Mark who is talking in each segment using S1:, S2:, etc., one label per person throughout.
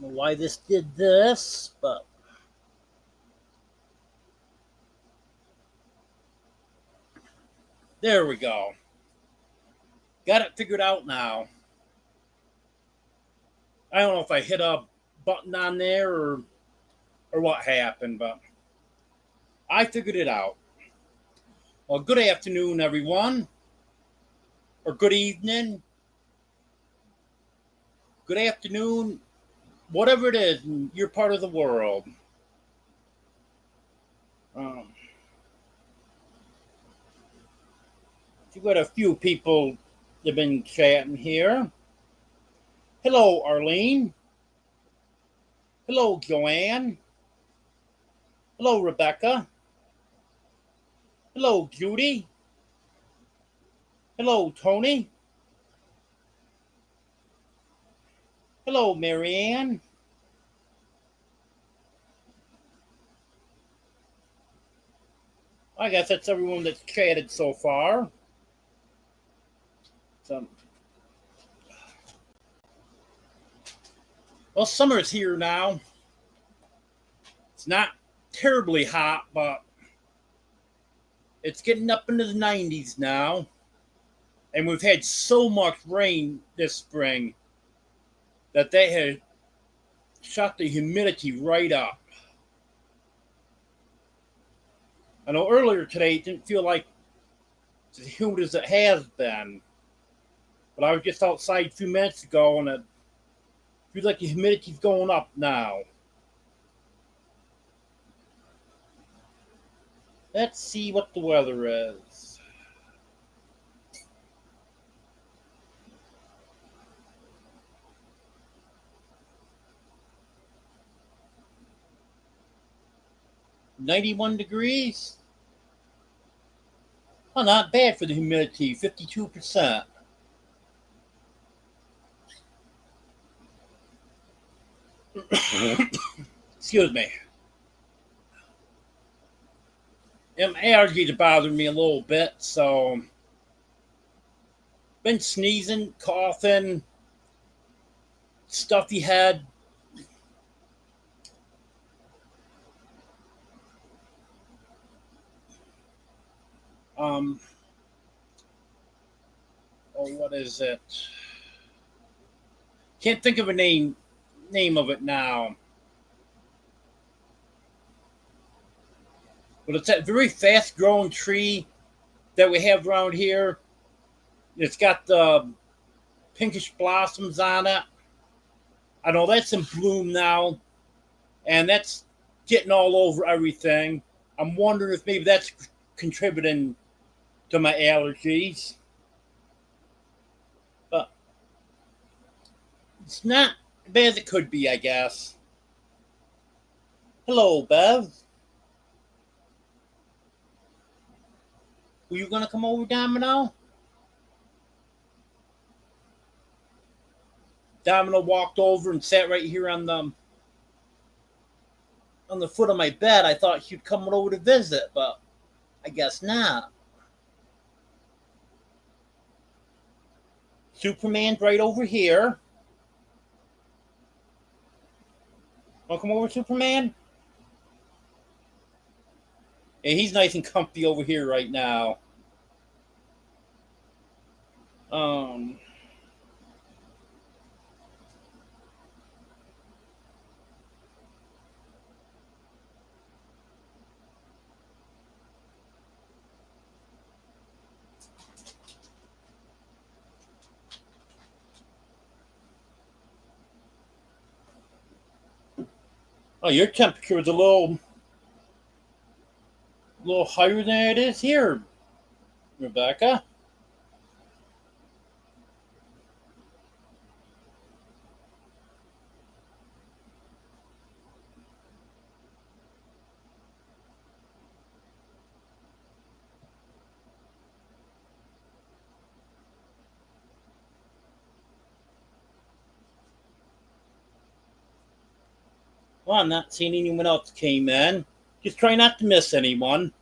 S1: Don't know why this did this, but there we go. Got it figured out now. I don't know if I hit a button on there or what happened, but I figured it out. Well, good afternoon, everyone, or good evening, good afternoon, whatever it is, in your part of the world. Um, you've got a few people that have been chatting here. Hello, Arlene. Hello, Joanne. Hello, Rebecca. Hello, Judy. Hello, Tony. Hello, Marianne. I guess that's everyone that's chatted so far. So, well, summer's here now. It's not terribly hot, but it's getting up into the 90s now. And we've had so much rain this spring that they had shot the humidity right up. I know earlier today it didn't feel like as humid as it has been, but I was just outside a few minutes ago and it feels like the humidity's going up now. Let's see what the weather is. $91. Oh, not bad for the humidity, 52%. Excuse me. Them allergies are bothering me a little bit, so been sneezing, coughing, stuffy head. Um, oh, what is it? Can't think of a name of it now. But it's that very fast growing tree that we have around here. It's got the pinkish blossoms on it. I know that's in bloom now, and that's getting all over everything. I'm wondering if maybe that's contributing to my allergies. But it's not as bad as it could be, I guess. Hello, Bev. Were you going to come over, Domino? Domino walked over and sat right here on the foot of my bed. I thought she'd come over to visit, but I guess not. Superman's right over here. Want to come over, Superman? Yeah, he's nice and comfy over here right now. Um, oh, your temperature is a little higher than it is here, Rebecca. Well, I'm not seeing anyone else came in. Just try not to miss anyone.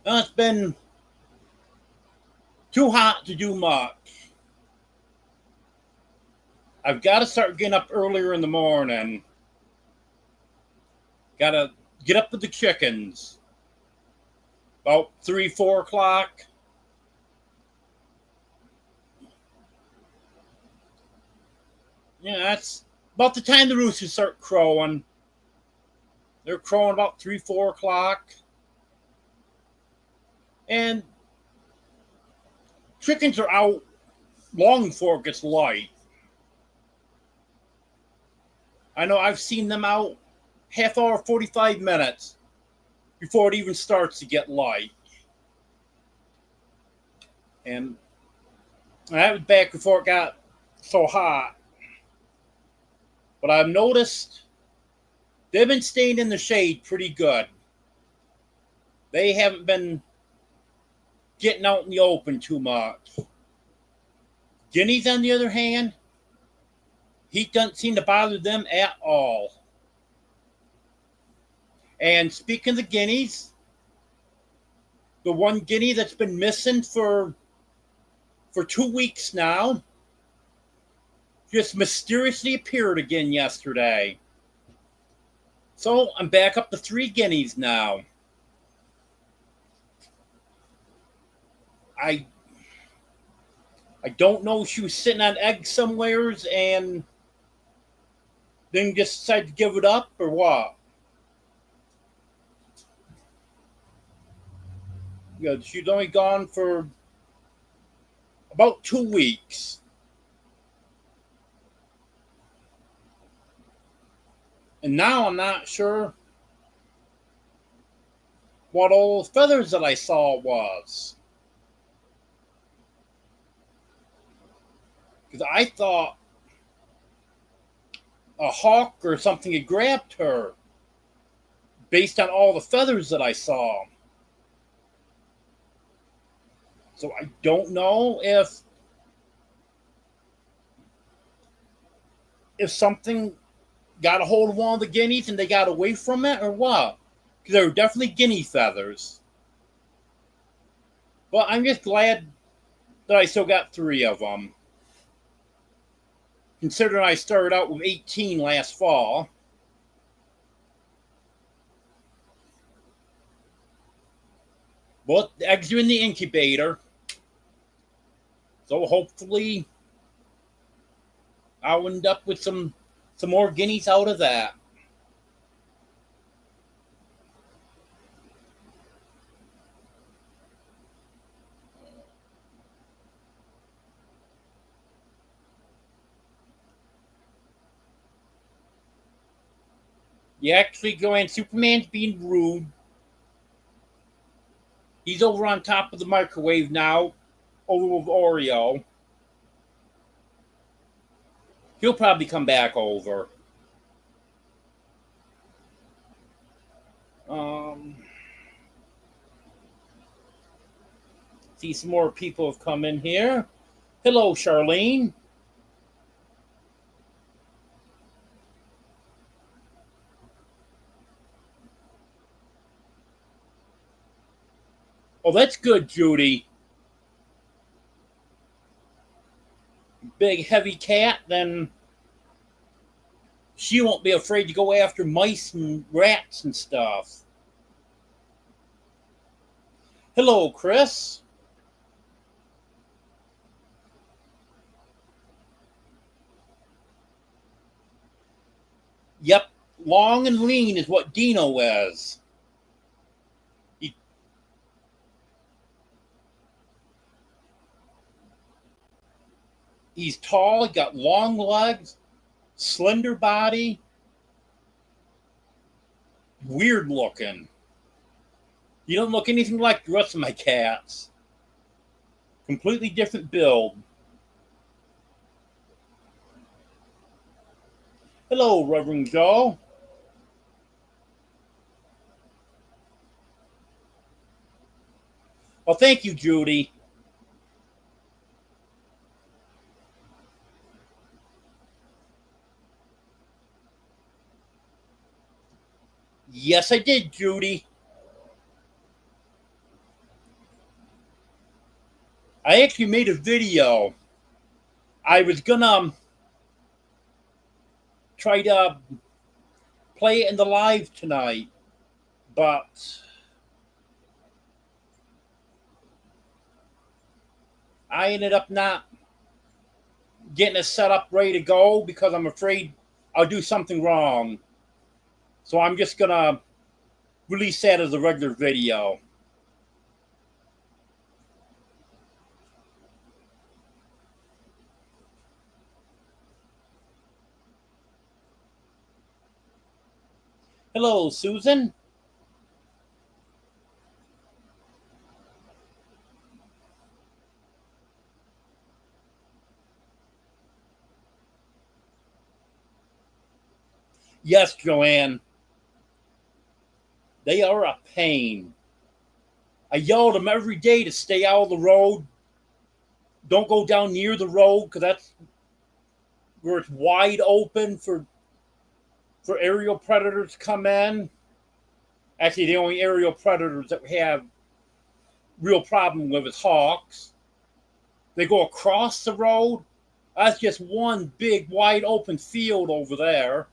S1: Well, it's been too hot to do much. I've got to start getting up earlier in the morning. Got to get up with the chickens. About 3, 4 o'clock. Yeah, that's about the time the roosters start crowing. They're crowing about 3, 4 o'clock. And chickens are out long before it gets light. I know I've seen them out half hour, 45 minutes before it even starts to get light. And that was back before it got so hot. But I've noticed they've been staying in the shade pretty good. They haven't been getting out in the open too much. Guineas, on the other hand, heat doesn't seem to bother them at all. And speaking of the guineas, the one guinea that's been missing for 2 weeks now just mysteriously appeared again yesterday. So I'm back up to 3 guineas now. I don't know if she was sitting on eggs somewheres and then just decided to give it up or what. You know, she's only gone for about 2 weeks. And now I'm not sure what all the feathers that I saw was. Because I thought a hawk or something had grabbed her based on all the feathers that I saw. So I don't know if something got a hold of one of the guineas and they got away from it or what. Because they were definitely guinea feathers. But I'm just glad that I still got 3 of them. Considering I started out with 18 last fall. But the eggs are in the incubator. So hopefully I'll end up with some more guineas out of that. You actually go in. Superman's being rude. He's over on top of the microwave now, over with Oreo. He'll probably come back over. See, some more people have come in here. Hello, Charlene. Oh, that's good, Judy. Big, heavy cat, then she won't be afraid to go after mice and rats and stuff. Hello, Chris. Yep, long and lean is what Dino is. He's tall, he got long legs, slender body, weird looking. You don't look anything like the rest of my cats. Completely different build. Hello, Reverend Joe. Well, thank you, Judy. Yes, I did, Judy. I actually made a video. I was gonna try to play it in the live tonight, but I ended up not getting it set up ready to go because I'm afraid I'll do something wrong. So I'm just gonna release that as a regular video. Hello, Susan. Yes, Joanne. They are a pain. I yell at them every day to stay out of the road. Don't go down near the road because that's where it's wide open for aerial predators to come in. Actually, the only aerial predators that we have real problem with is hawks. They go across the road. That's just one big wide open field over there.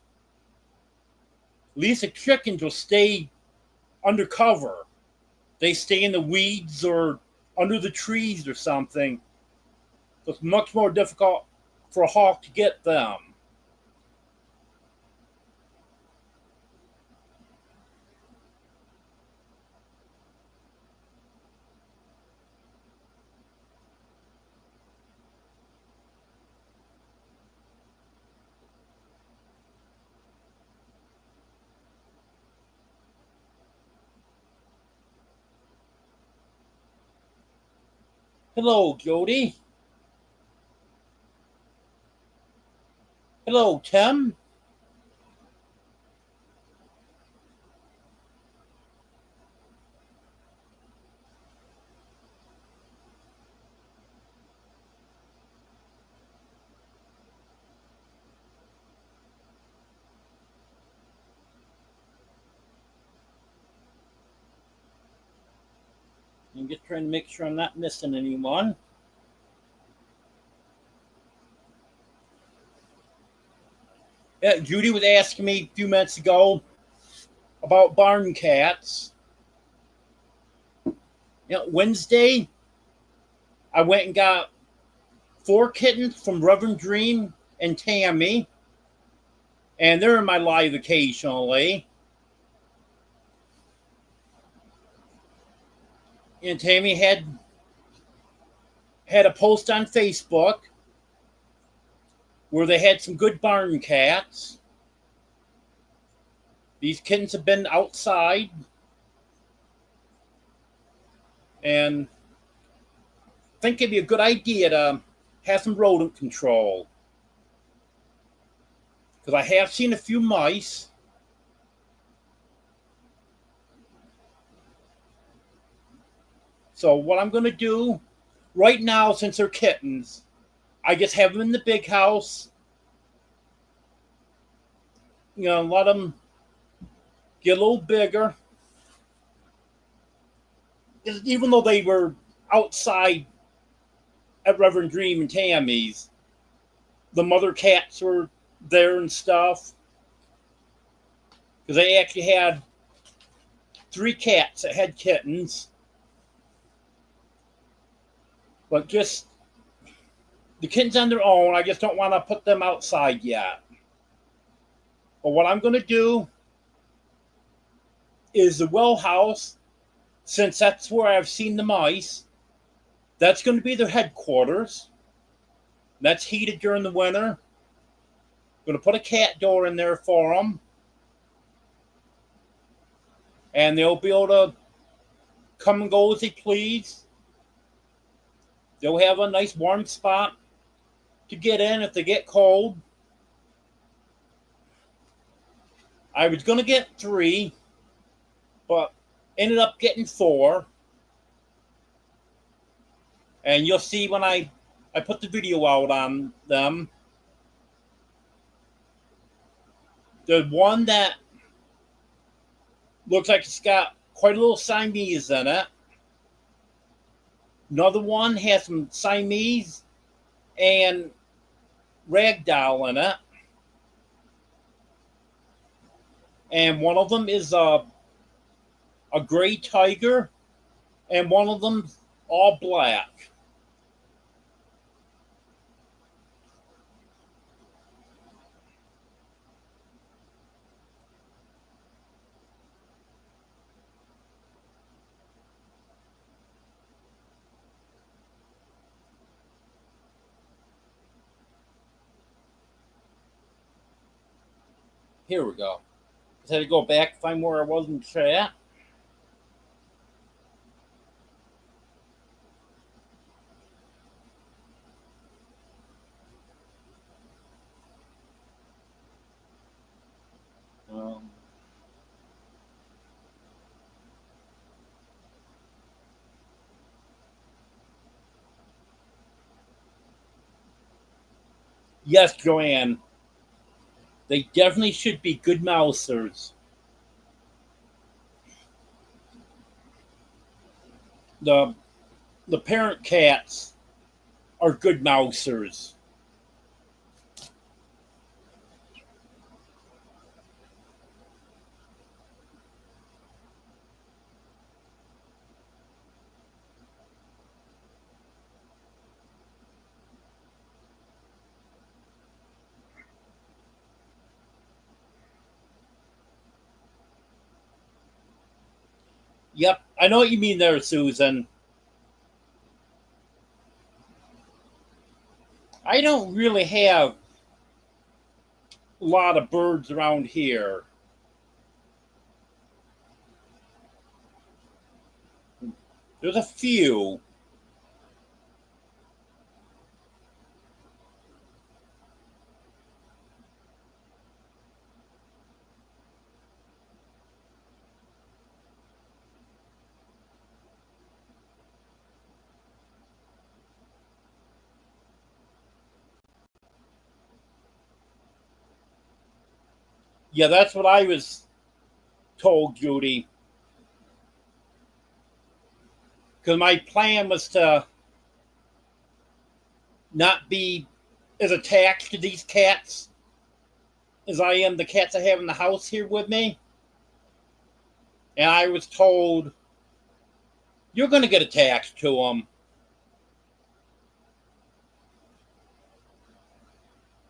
S1: At least the chickens will stay under cover. They stay in the weeds or under the trees or something. So it's much more difficult for a hawk to get them. Hello, Jody. Hello, Tim. I'm just trying to make sure I'm not missing anyone. Yeah, Judy was asking me a few minutes ago about barn cats. Wednesday, I went and got 4 kittens from Reverend Dream and Tammy, and they're in my live occasionally. And Tammy had a post on Facebook where they had some good barn cats. These kittens have been outside, and I think it'd be a good idea to have some rodent control. Because I have seen a few mice. So what I'm going to do right now, since they're kittens, I just have them in the big house. Let them get a little bigger. Even though they were outside at Reverend Dream and Tammy's, the mother cats were there and stuff. Because they actually had 3 cats that had kittens. But just the kittens on their own, I just don't want to put them outside yet. But what I'm going to do is the well house, since that's where I've seen the mice, that's going to be their headquarters. That's heated during the winter. I'm going to put a cat door in there for them. And they'll be able to come and go as they please. They'll have a nice warm spot to get in if they get cold. I was going to get 3, but ended up getting 4. And you'll see when I put the video out on them. There's one that looks like it's got quite a little Siamese in it. Another one has some Siamese and ragdoll in it. and one of them is a gray tiger, and one of them all black. Here we go. Just had to go back, find where I was in chat. Um, yes, Joanne, they definitely should be good mousers. The the parent cats are good mousers. Yep, I know what you mean there, Susan. I don't really have a lot of birds around here. There's a few. Yeah, that's what I was told, Judy. Because my plan was to not be as attached to these cats as I am the cats I have in the house here with me. And I was told, you're going to get attached to them.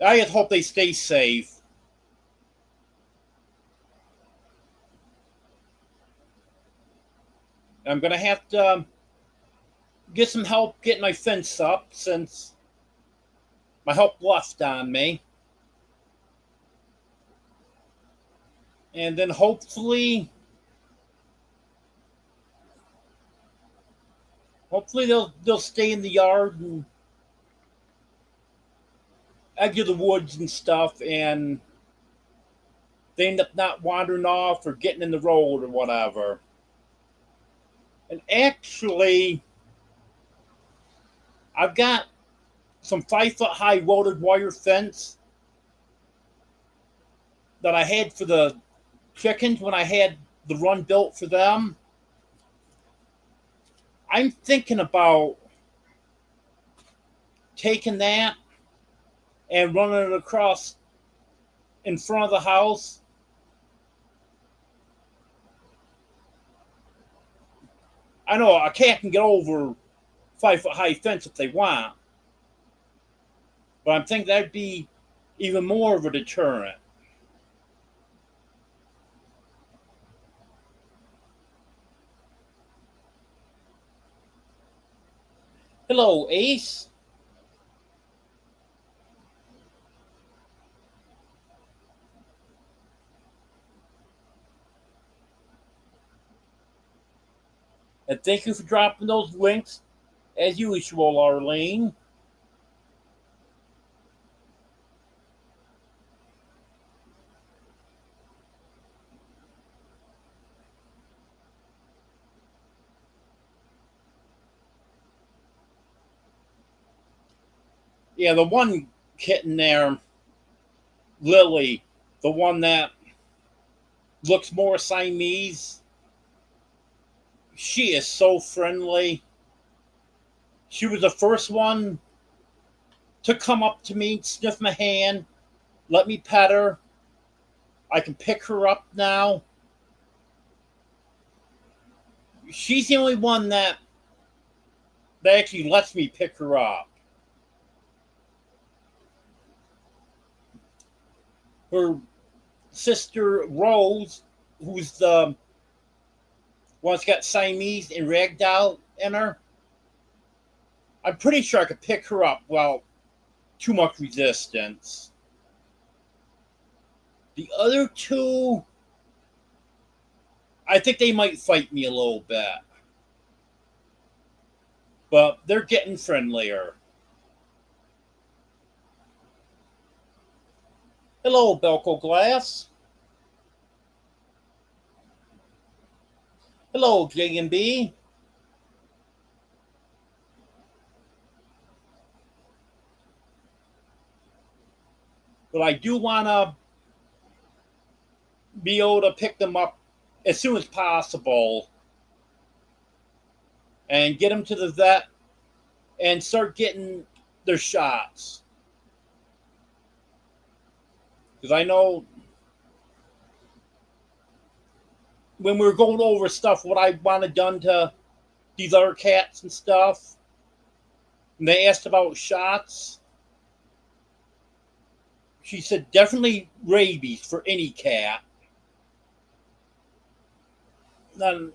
S1: I just hope they stay safe. I'm going to have to get some help getting my fence up since my help left on me. And then hopefully they'll stay in the yard and edge of the woods and stuff, and they end up not wandering off or getting in the road or whatever. And actually, I've got some 5 foot high welded wire fence that I had for the chickens when I had the run built for them. I'm thinking about taking that and running it across in front of the house. I know a cat can get over 5 foot high fence if they want, but I'm thinking that'd be even more of a deterrent. Hello, Ace. And thank you for dropping those links as usual, Arlene. Yeah, the one kitten there, Lily, the one that looks more Siamese, she is so friendly. She was the first one to come up to me, sniff my hand, let me pet her. I can pick her up now. She's the only one that actually lets me pick her up. Her sister Rose, who's the one that's got Siamese and Ragdoll in her, I'm pretty sure I could pick her up. Well, too much resistance. The other two, I think they might fight me a little bit. But they're getting friendlier. Hello, Belco Glass. Hello, J&B. But I do want to be able to pick them up as soon as possible and get them to the vet and start getting their shots. Because I know when we were going over stuff, what I wanted done to these other cats and stuff, and they asked about shots, she said definitely rabies for any cat. Then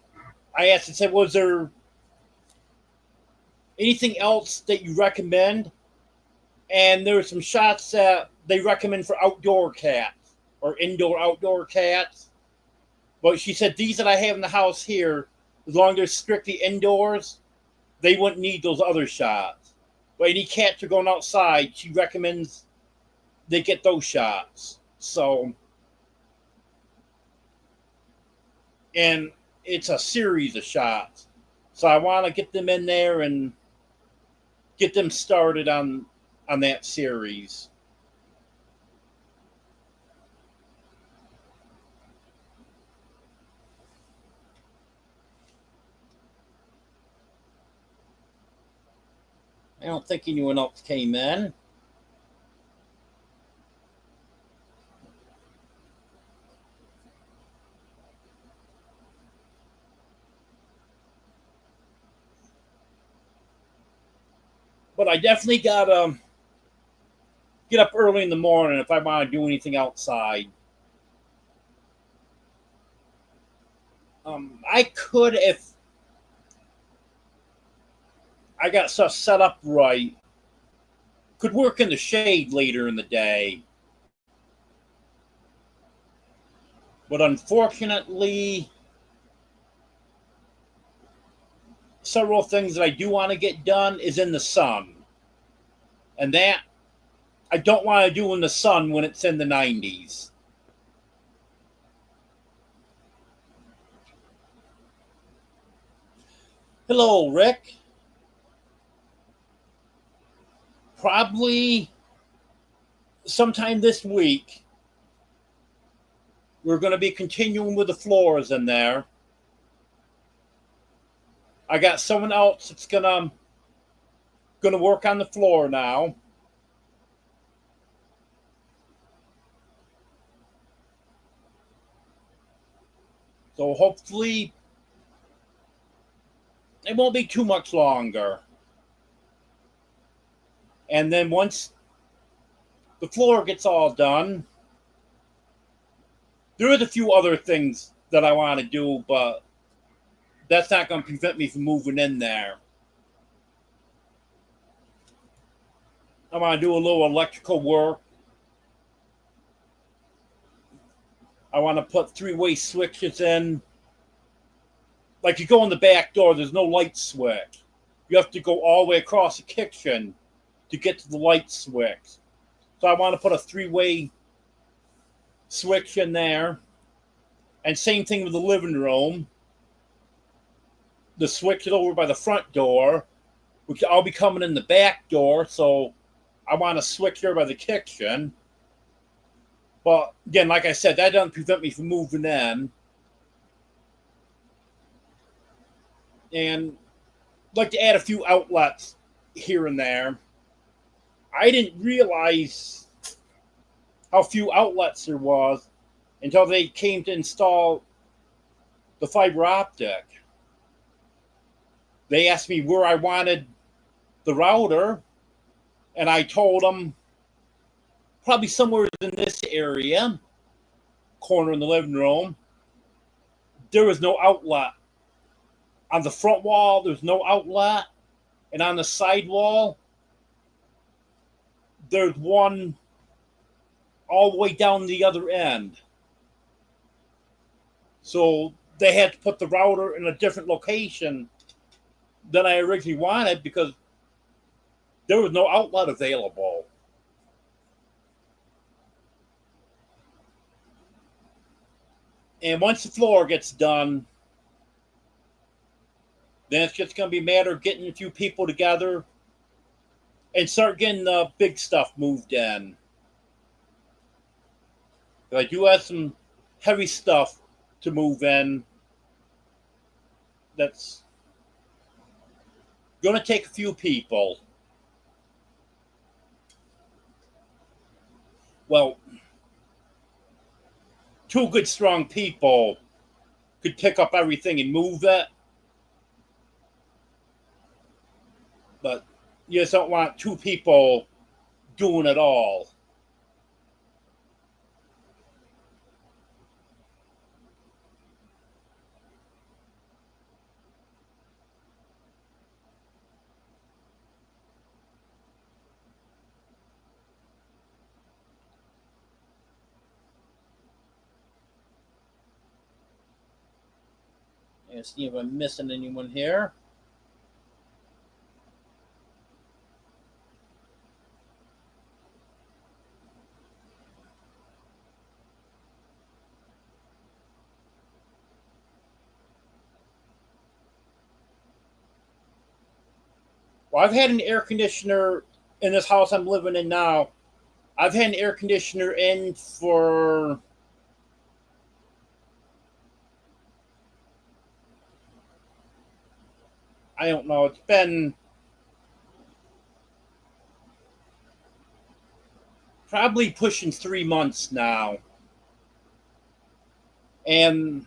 S1: I asked and said, was there anything else that you recommend? And there were some shots that they recommend for outdoor cats or outdoor cats. But she said these that I have in the house here, as long as they're strictly indoors, they wouldn't need those other shots. But any cats are going outside, she recommends they get those shots. So, and it's a series of shots. So I want to get them in there and get them started on that series. I don't think anyone else came in. But I definitely gotta get up early in the morning if I want to do anything outside. I could, if I got stuff set up right, could work in the shade later in the day. But unfortunately, several things that I do want to get done is in the sun. And that I don't want to do in the sun when it's in the 90s. Hello, Rick. Probably sometime this week, we're going to be continuing with the floors in there. I got someone else that's gonna work on the floor now. So hopefully it won't be too much longer. And then once the floor gets all done, there is a few other things that I want to do, but that's not going to prevent me from moving in there. I want to do a little electrical work. I want to put three-way switches in. Like you go in the back door, there's no light switch. You have to go all the way across the kitchen to get to the light switch. So I want to put a three-way switch in there. And same thing with the living room. The switch is over by the front door, which I'll be coming in the back door, so I want to switch there by the kitchen. But again, like I said, that doesn't prevent me from moving in. And I'd like to add a few outlets here and there. I didn't realize how few outlets there was until they came to install the fiber optic. They asked me where I wanted the router, and I told them probably somewhere in this area, corner in the living room. There was no outlet. On the front wall, there's no outlet, and on the side wall, there's one all the way down the other end. So they had to put the router in a different location than I originally wanted because there was no outlet available. And once the floor gets done, then it's just going to be a matter of getting a few people together and start getting the big stuff moved in. I do have some heavy stuff to move in that's going to take a few people. Well, two good, strong people could pick up everything and move it. But you just don't want two people doing it all. And see if I'm missing anyone here. Well, I've had an air conditioner in this house I'm living in now. I've had an air conditioner in for I don't know, it's been probably pushing 3 months now. And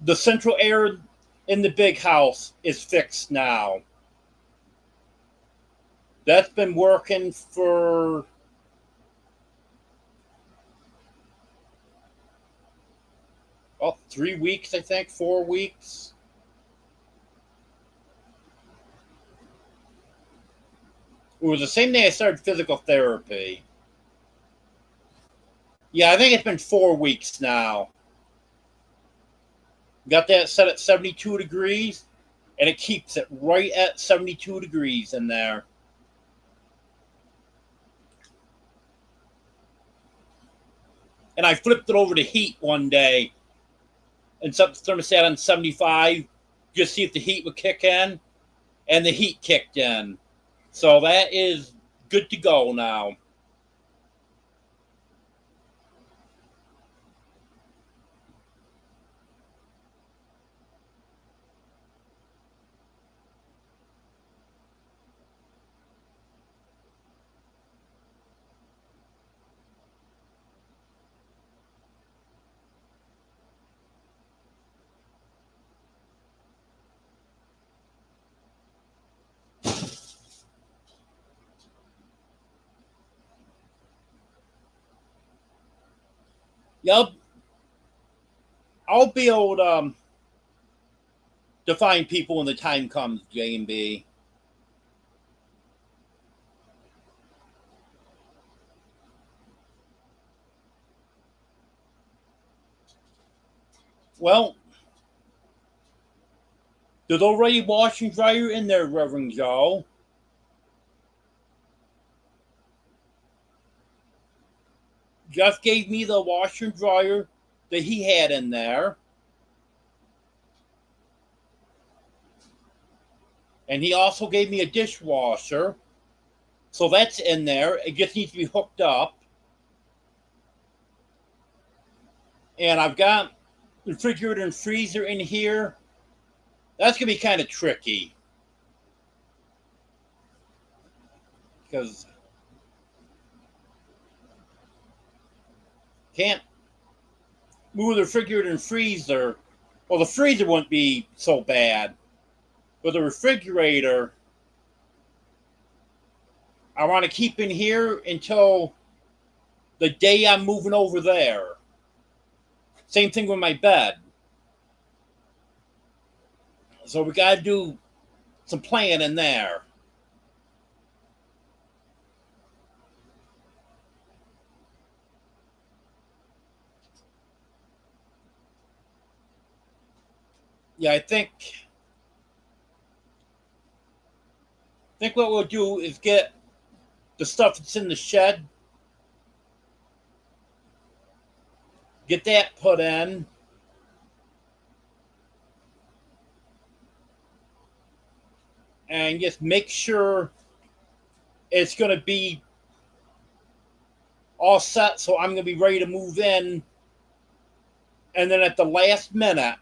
S1: the central air in the big house is fixed now. That's been working for about 3 weeks, I think, 4 weeks. It was the same day I started physical therapy. Yeah, I think it's been 4 weeks now. Got that set at 72 degrees, and it keeps it right at 72 degrees in there. And I flipped it over to heat one day and set the thermostat on 75 just see if the heat would kick in, and the heat kicked in. So that is good to go now. Yep. I'll be able to find people when the time comes, J&B. Well, there's already wash and dryer in there, Reverend Joe. Jeff gave me the washer and dryer that he had in there. And he also gave me a dishwasher. So that's in there. It just needs to be hooked up. And I've got refrigerator and freezer in here. That's going to be kind of tricky. Because Can't move the refrigerator and freezer. Well, the freezer wouldn't be so bad, but the refrigerator, I want to keep in here until the day I'm moving over there. Same thing with my bed. So we got to do some planning there. Yeah, I think what we'll do is get the stuff that's in the shed, get that put in, and just make sure it's going to be all set. So I'm going to be ready to move in, and then at the last minute,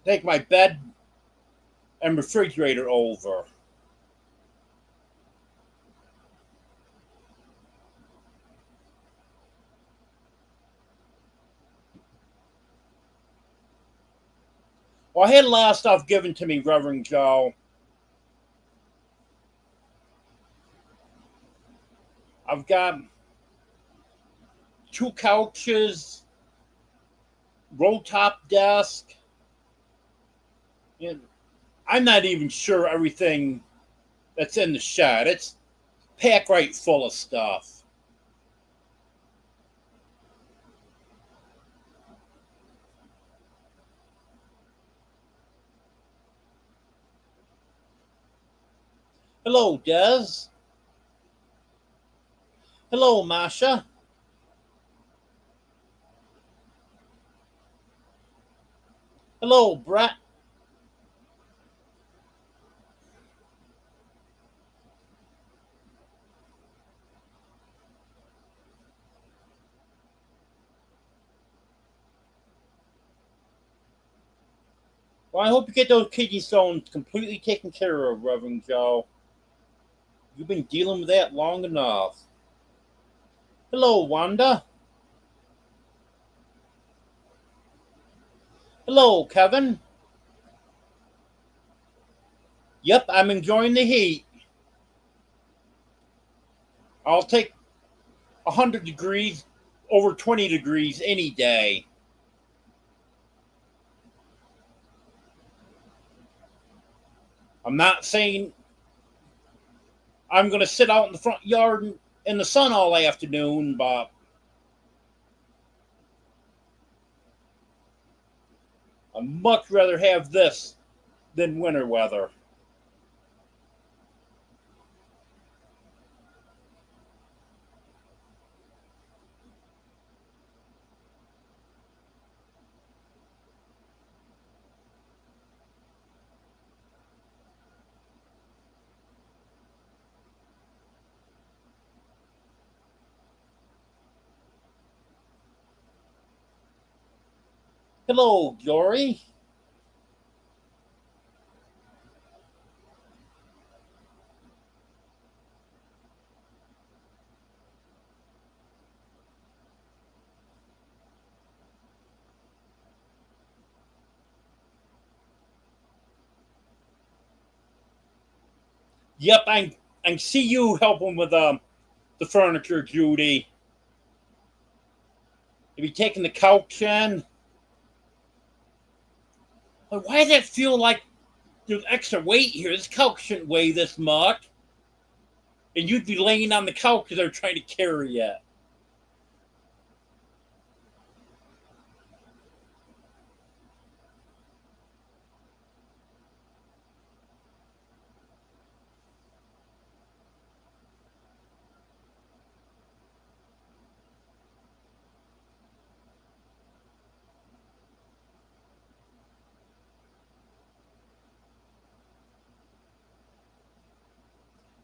S1: take my bed and refrigerator over. Well, I had a lot of stuff given to me, Reverend Joe. I've got two couches, roll top desk. And I'm not even sure everything that's in the shed. It's packed right full of stuff. Hello, Des. Hello, Masha. Hello, Brett. Well, I hope you get those kidney stones completely taken care of, Reverend Joe. You've been dealing with that long enough. Hello, Wanda. Hello, Kevin. Yep, I'm enjoying the heat. I'll take 100 degrees over 20 degrees any day. I'm not saying I'm going to sit out in the front yard in the sun all afternoon, but I'd much rather have this than winter weather. Hello, Glory. Yep, I see you helping with the furniture, Judy. Have you taken the couch in? Why does it feel like there's extra weight here? This couch shouldn't weigh this much. And you'd be laying on the couch because they're trying to carry it.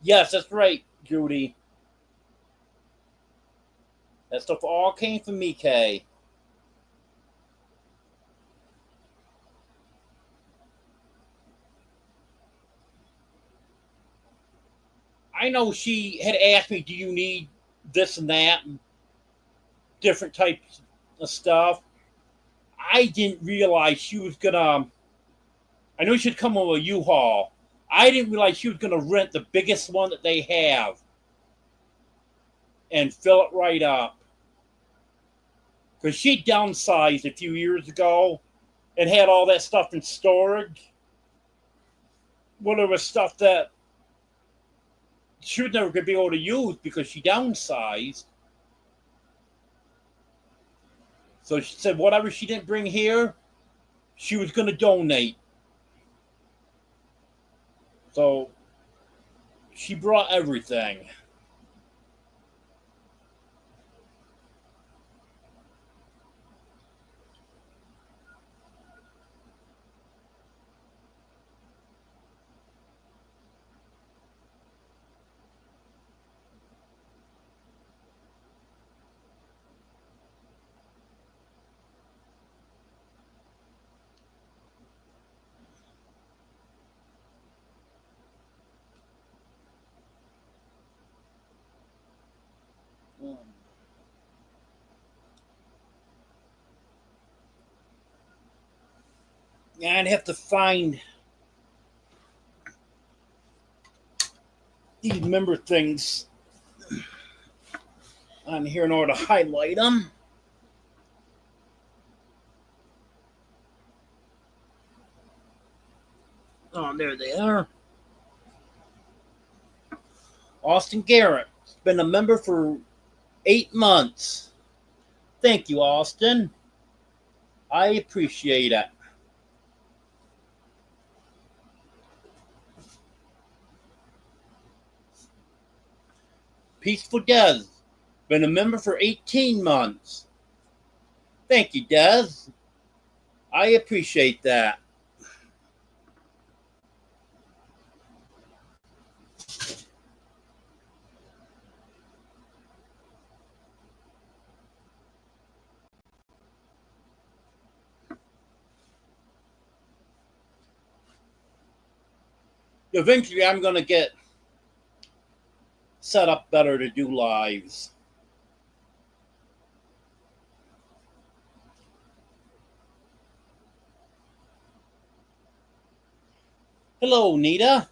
S1: Yes, that's right, Judy. That stuff all came from me, Kay. I know she had asked me, do you need this and that, and different types stuff. I didn't realize she was gonna. I knew she'd come with a U-Haul. I didn't realize she was gonna rent the biggest one that they have and fill it right up. Because she downsized a few years ago and had all that stuff in storage. Well, it was stuff that she was never going to be able to use because she downsized. So she said whatever she didn't bring here, she was going to donate. So she brought everything. Yeah, I'd have to find these member things on here in order to highlight them. Oh, there they are. Austin Garrett has been a member for 8 months. Thank you, Austin. I appreciate it. Peaceful Des, been a member for 18 months. Thank you, Des. I appreciate that. Eventually, I'm going to get set up better to do lives. Hello, Nita.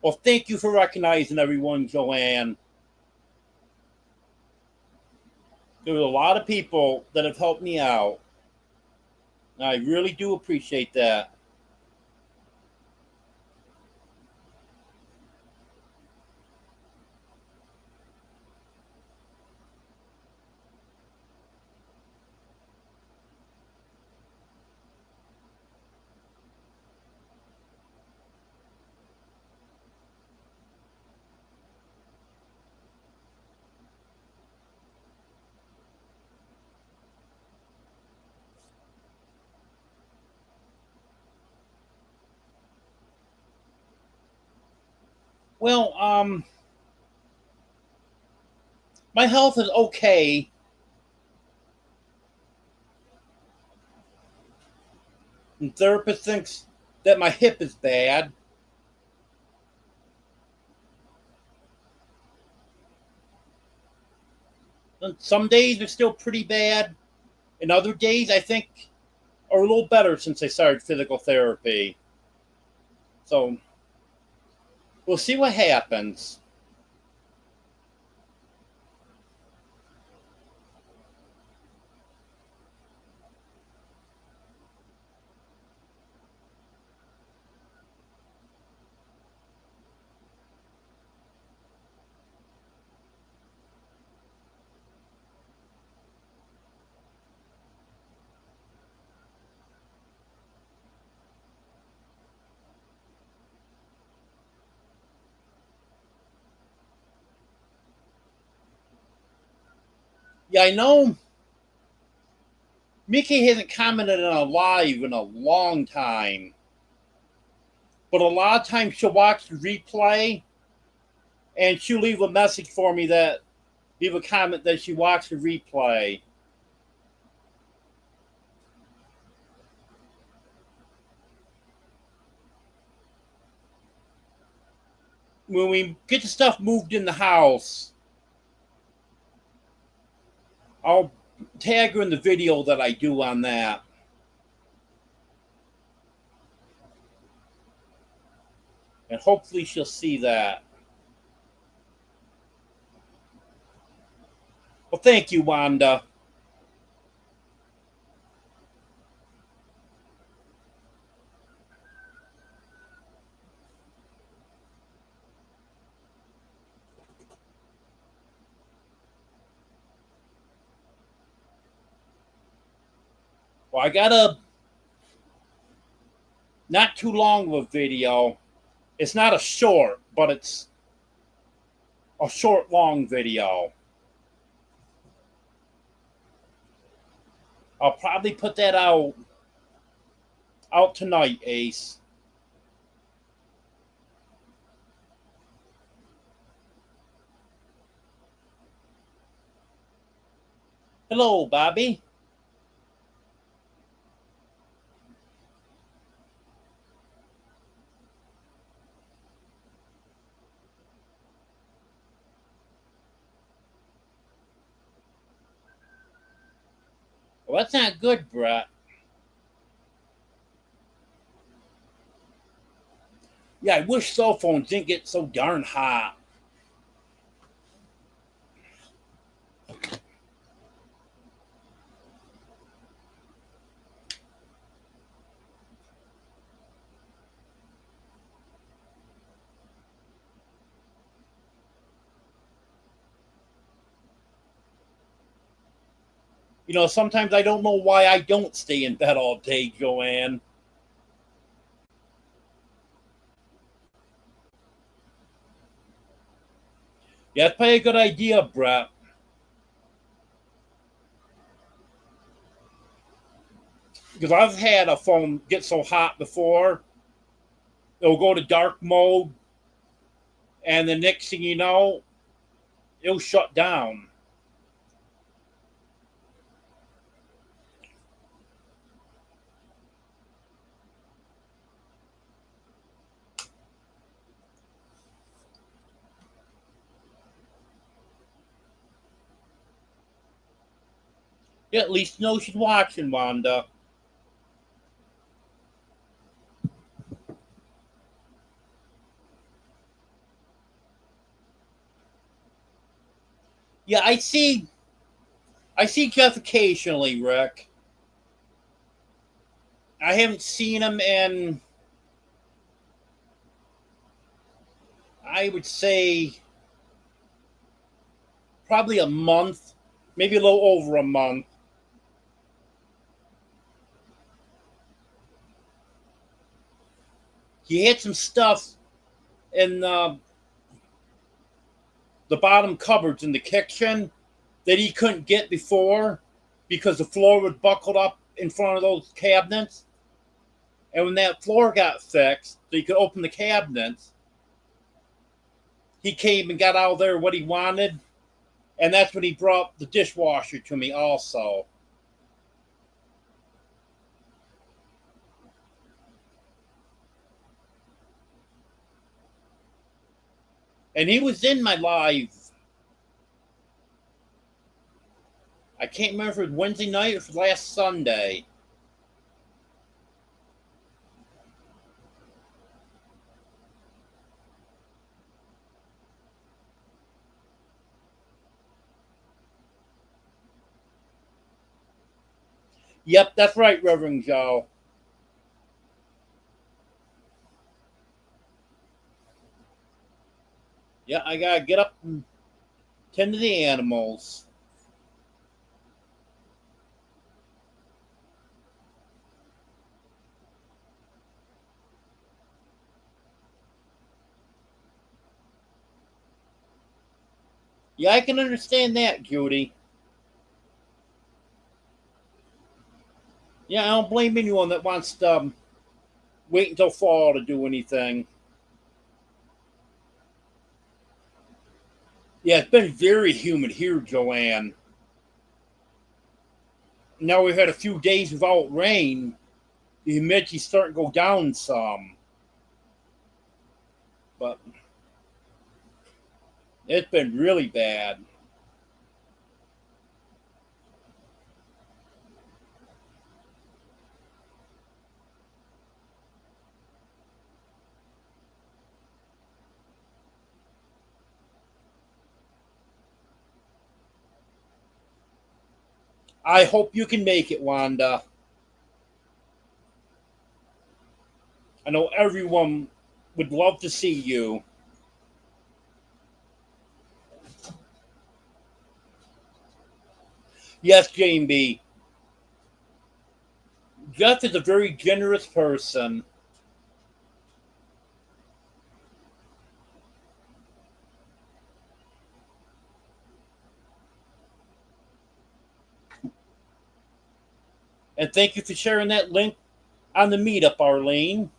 S1: Well, thank you for recognizing everyone, Joanne. There are a lot of people that have helped me out. I really do appreciate that. Well, my health is okay. And therapist thinks that my hip is bad. And some days are still pretty bad. And other days, I think, are a little better since I started physical therapy. So we'll see what happens. Yeah, I know Mickey hasn't commented on a live in a long time. But a lot of times she'll watch the replay and she'll leave a message for me that leave a comment that she watched the replay. When we get the stuff moved in the house, I'll tag her in the video that I do on that. And hopefully she'll see that. Well, thank you, Wanda. Well, I got a not too long of a video. It's not a short, but it's a short, long video. I'll probably put that out tonight, Ace. Hello, Bobby. Well, that's not good, Brett. Yeah, I wish cell phones didn't get so darn hot. You know, sometimes I don't know why I don't stay in bed all day, Joanne. Yeah, that's probably a good idea, Brett. Because I've had a phone get so hot before, it'll go to dark mode, and the next thing you know, it'll shut down. You at least know she's watching, Wanda. Yeah, I see Jeff occasionally, Rick. I haven't seen him in, I would say, probably a month, maybe a little over a month. He had some stuff in the bottom cupboards in the kitchen that he couldn't get before because the floor was buckled up in front of those cabinets. And when that floor got fixed, so he could open the cabinets, he came and got out of there what he wanted. And that's when he brought the dishwasher to me also. And he was in my live. I can't remember if it was Wednesday night or if it was last Sunday. Yep, that's right, Reverend Joe. Yeah, I gotta get up and tend to the animals. Yeah, I can understand that, Judy. Yeah, I don't blame anyone that wants to wait until fall to do anything. Yeah, it's been very humid here, Joanne. Now we've had a few days without rain. The humidity's starting to go down some, but it's been really bad. I hope you can make it, Wanda. I know everyone would love to see you. Yes, Jane B. Jeff is a very generous person. And thank you for sharing that link on the meetup, Arlene.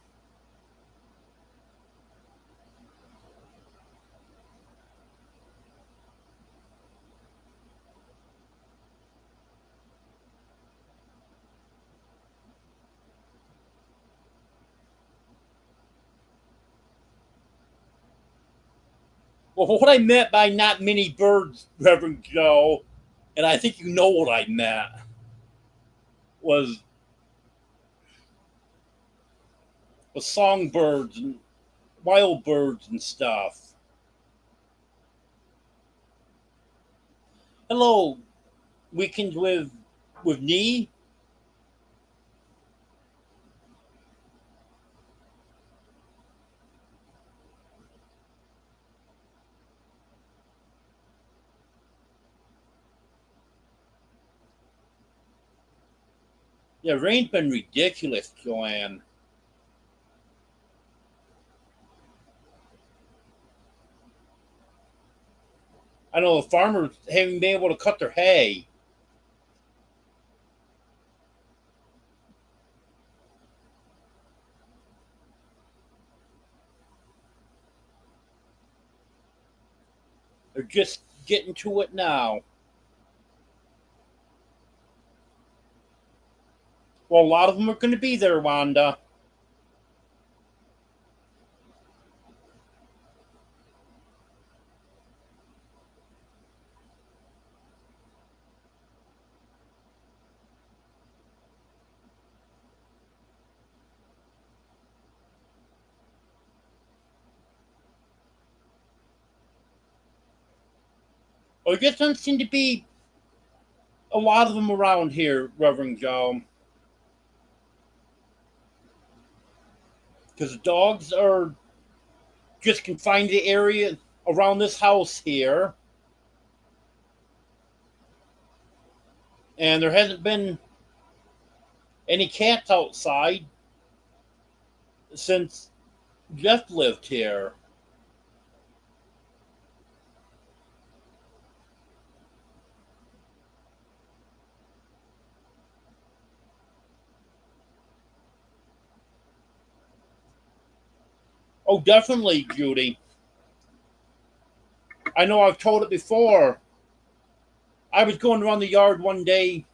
S1: Well, what I meant by not many birds, Reverend Joe, and I think you know what I meant, was, was songbirds and wild birds and stuff. Hello, Weekend with Nee. Yeah, rain's been ridiculous, Joanne. I know the farmers haven't been able to cut their hay. They're just getting to it now. Well, a lot of them are going to be there, Wanda. Well, there just doesn't seem to be a lot of them around here, Reverend Joe, because the dogs are just confined to the area around this house here, and there hasn't been any cats outside since Jeff lived here. Oh, definitely, Judy. I know I've told it before. I was going around the yard one day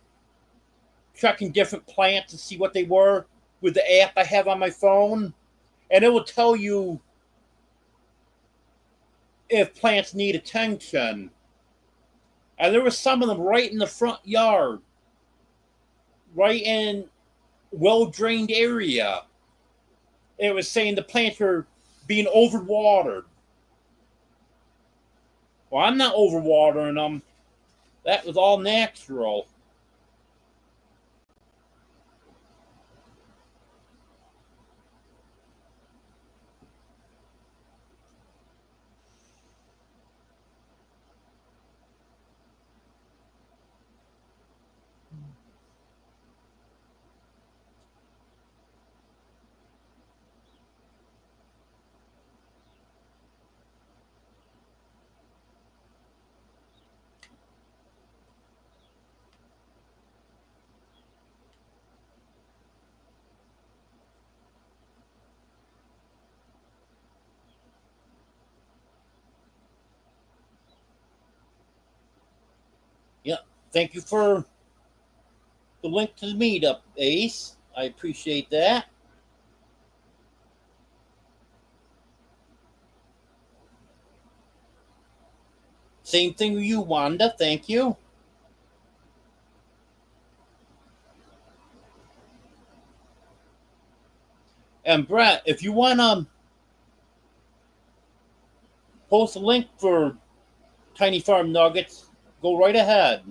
S1: checking different plants to see what they were with the app I have on my phone, and it will tell you if plants need attention. And there were some of them right in the front yard, right in well drained area. It was saying the plants were being overwatered. Well, I'm not overwatering them. That was all natural. Thank you for the link to the meetup, Ace. I appreciate that. Same thing with you, Wanda. Thank you. And Brett, if you want to post a link for Tiny Farm Nuggets, go right ahead.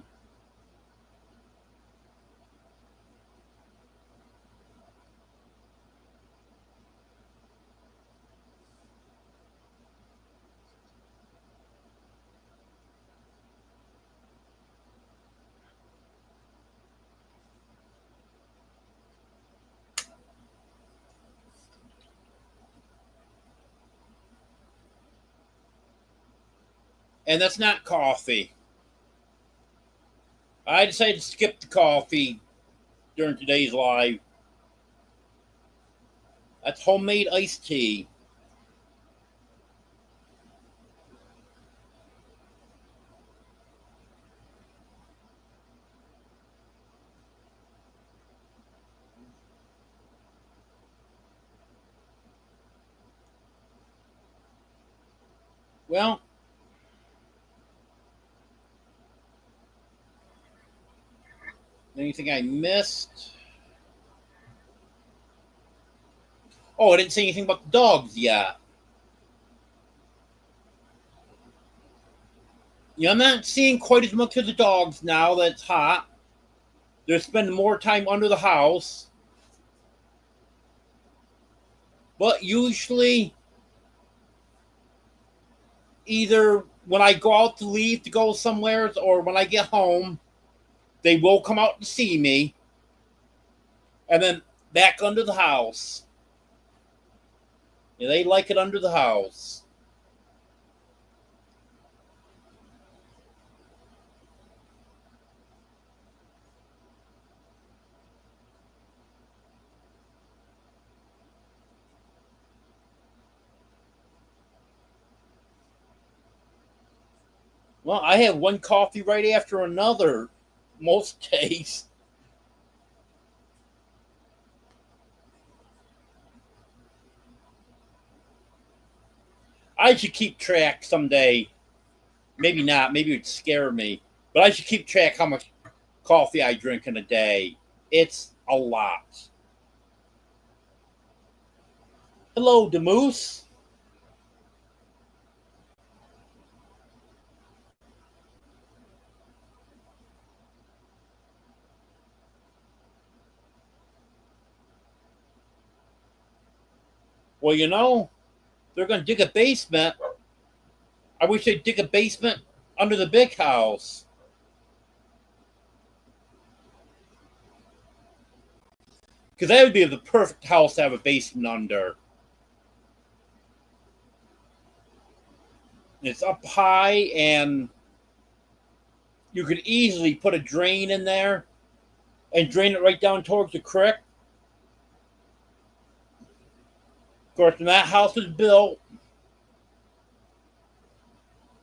S1: And that's not coffee. I decided to skip the coffee during today's live. That's homemade iced tea. Well, anything I missed? Oh, I didn't say anything about the dogs yet. I'm not seeing quite as much of the dogs now that it's hot. They're spending more time under the house. But usually, either when I go out to leave to go somewhere or when I get home, they will come out to see me. And then back under the house. They like it under the house. Well, I have one coffee right after another most days. I should keep track someday. Maybe not. Maybe it would scare me. But I should keep track how much coffee I drink in a day. It's a lot. Hello, Demoose. Well, they're going to dig a basement. I wish they'd dig a basement under the big house. Because that would be the perfect house to have a basement under. It's up high, and you could easily put a drain in there and drain it right down towards the creek. Of course, when that house was built,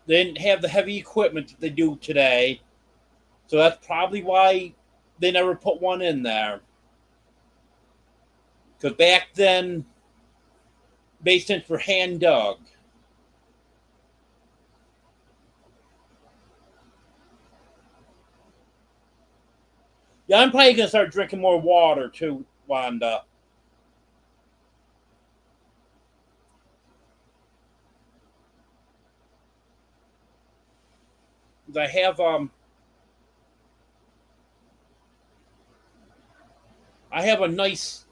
S1: they didn't have the heavy equipment that they do today. So that's probably why they never put one in there. Because back then, basements were hand dug. Yeah, I'm probably going to start drinking more water too, Wanda. I have I have a nice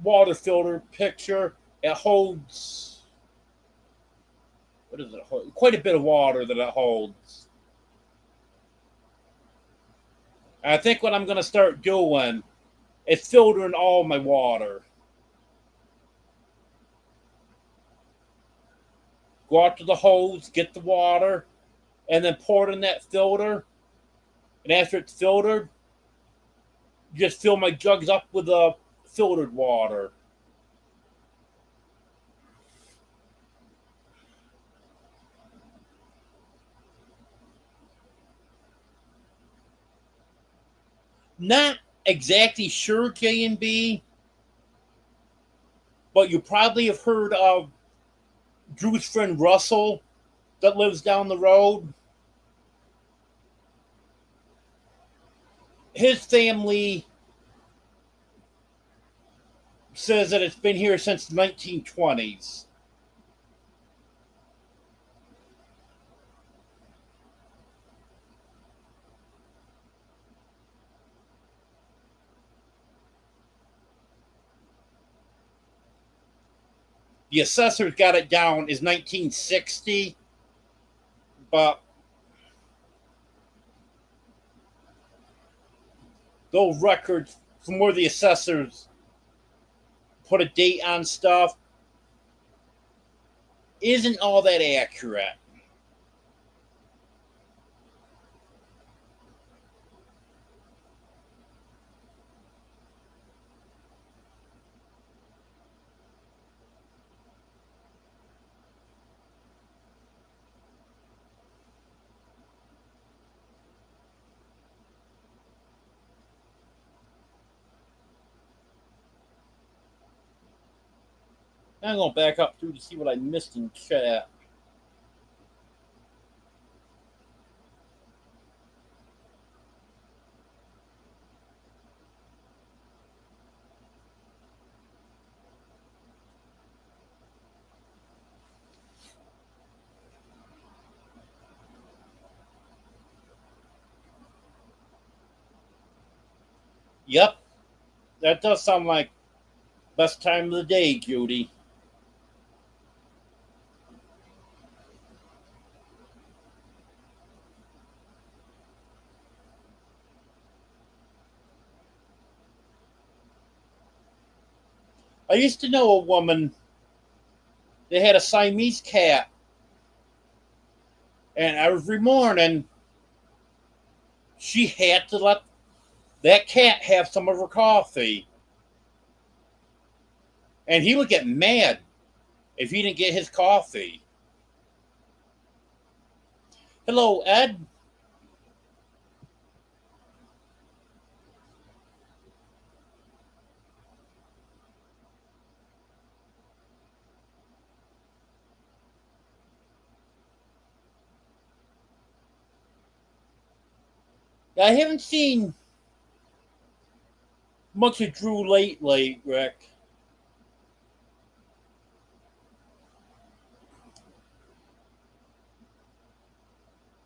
S1: water filter picture. It holds, what does it hold? Quite a bit of water that it holds. I think what I'm going to start doing is filtering all my water. Go out to the hose, get the water, and then pour it in that filter. And after it's filtered, just fill my jugs up with the filtered water. Not exactly sure J and B, but you probably have heard of Drew's friend Russell that lives down the road. His family says that it's been here since the 1920s. The assessors got it down as 1960, but those records from where the assessors put a date on stuff isn't all that accurate. I'm going to back up through to see what I missed in chat. Yep, that does sound like best time of the day, Judy. I used to know a woman that had a Siamese cat, and every morning she had to let that cat have some of her coffee. And he would get mad if he didn't get his coffee. Hello, Ed. I haven't seen much of Drew lately, Rick.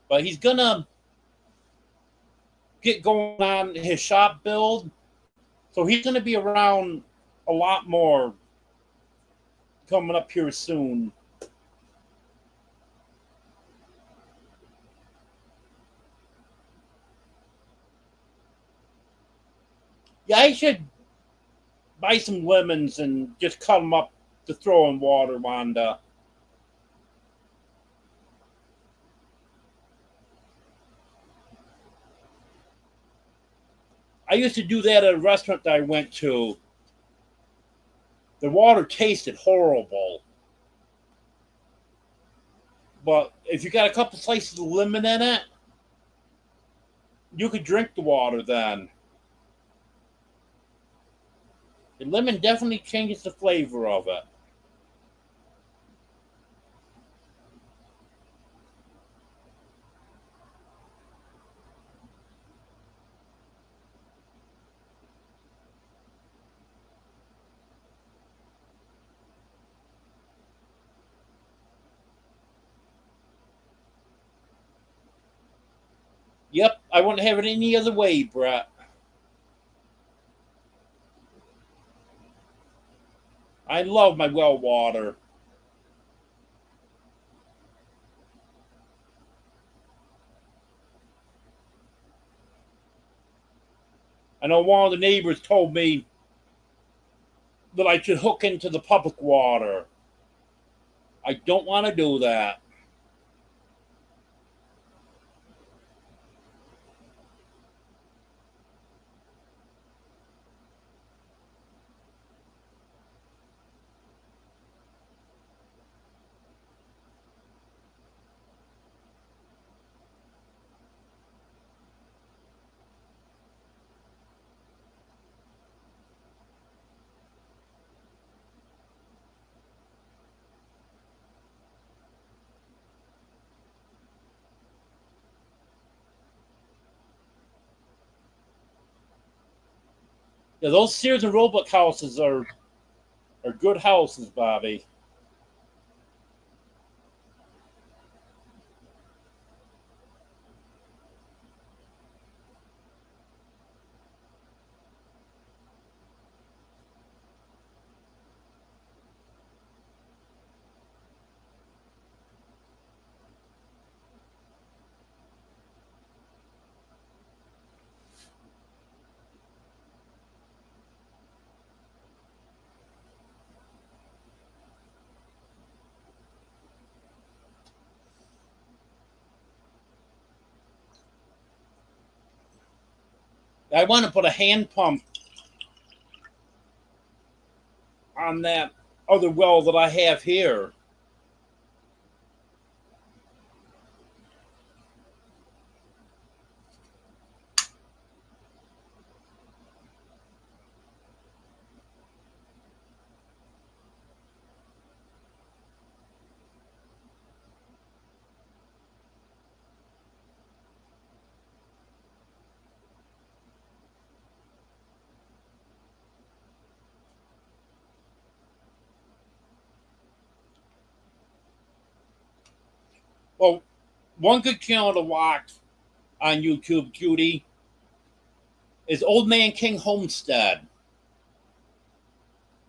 S1: But he's gonna get going on his shop build. So he's gonna be around a lot more coming up here soon. Yeah, I should buy some lemons and just cut them up to throw in water, Wanda. I used to do that at a restaurant that I went to. The water tasted horrible. But if you got a couple slices of lemon in it, you could drink the water then. The lemon definitely changes the flavor of it. Yep, I wouldn't have it any other way, Brett. I love my well water. I know one of the neighbors told me that I should hook into the public water. I don't want to do that. Yeah, those Sears and Roebuck houses are good houses, Bobby. I want to put a hand pump on that other well that I have here. Well, one good channel to watch on YouTube, Judy, is Old Man King Homestead.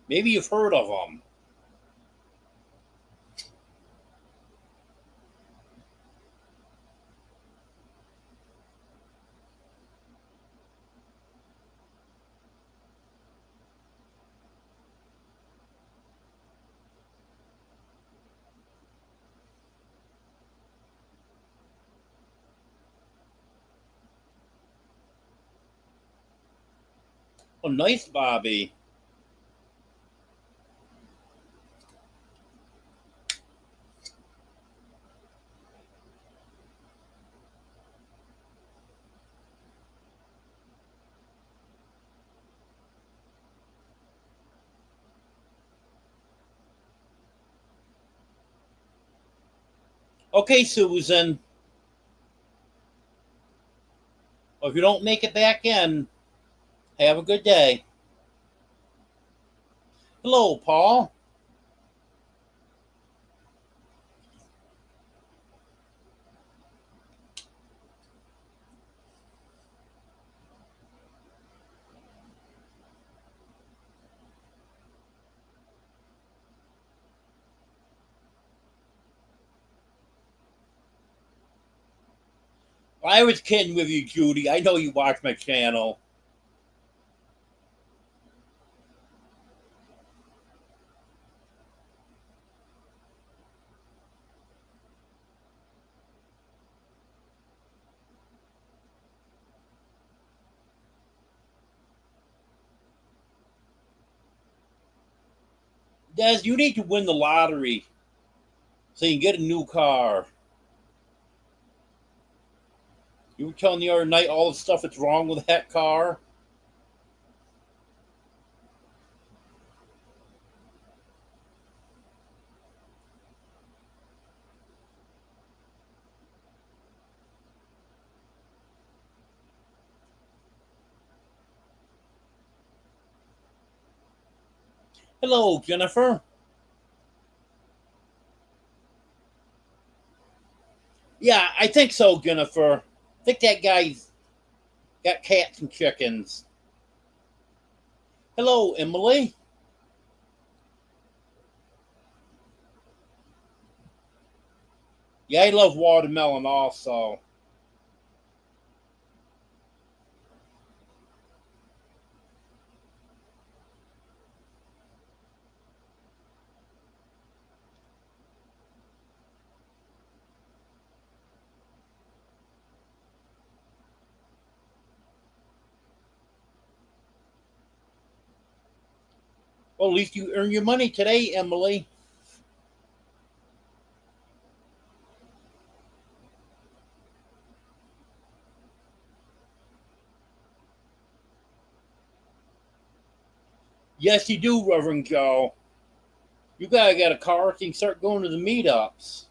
S1: Maybe you've heard of them. Oh, nice, Bobby. Okay, Susan. Well, if you don't make it back in, have a good day. Hello, Paul. I was kidding with you, Judy. I know you watch my channel. Des, you need to win the lottery so you can get a new car. You were telling the other night all the stuff that's wrong with that car. Hello, Jennifer. Yeah, I think so, Jennifer. I think that guy's got cats and chickens. Hello, Emily. Yeah, I love watermelon also. Well, at least you earn your money today, Emily. Yes, you do, Reverend Joe. You gotta get a car so you can start going to the meetups.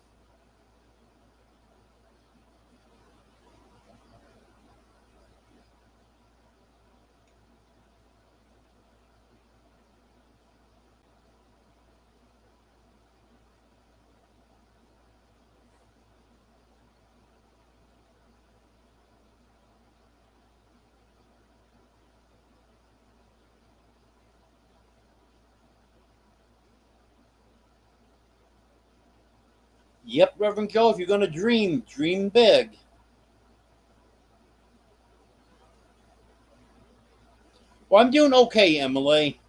S1: Yep, Reverend Joe, if you're going to dream, dream big. Well, I'm doing okay, Emily.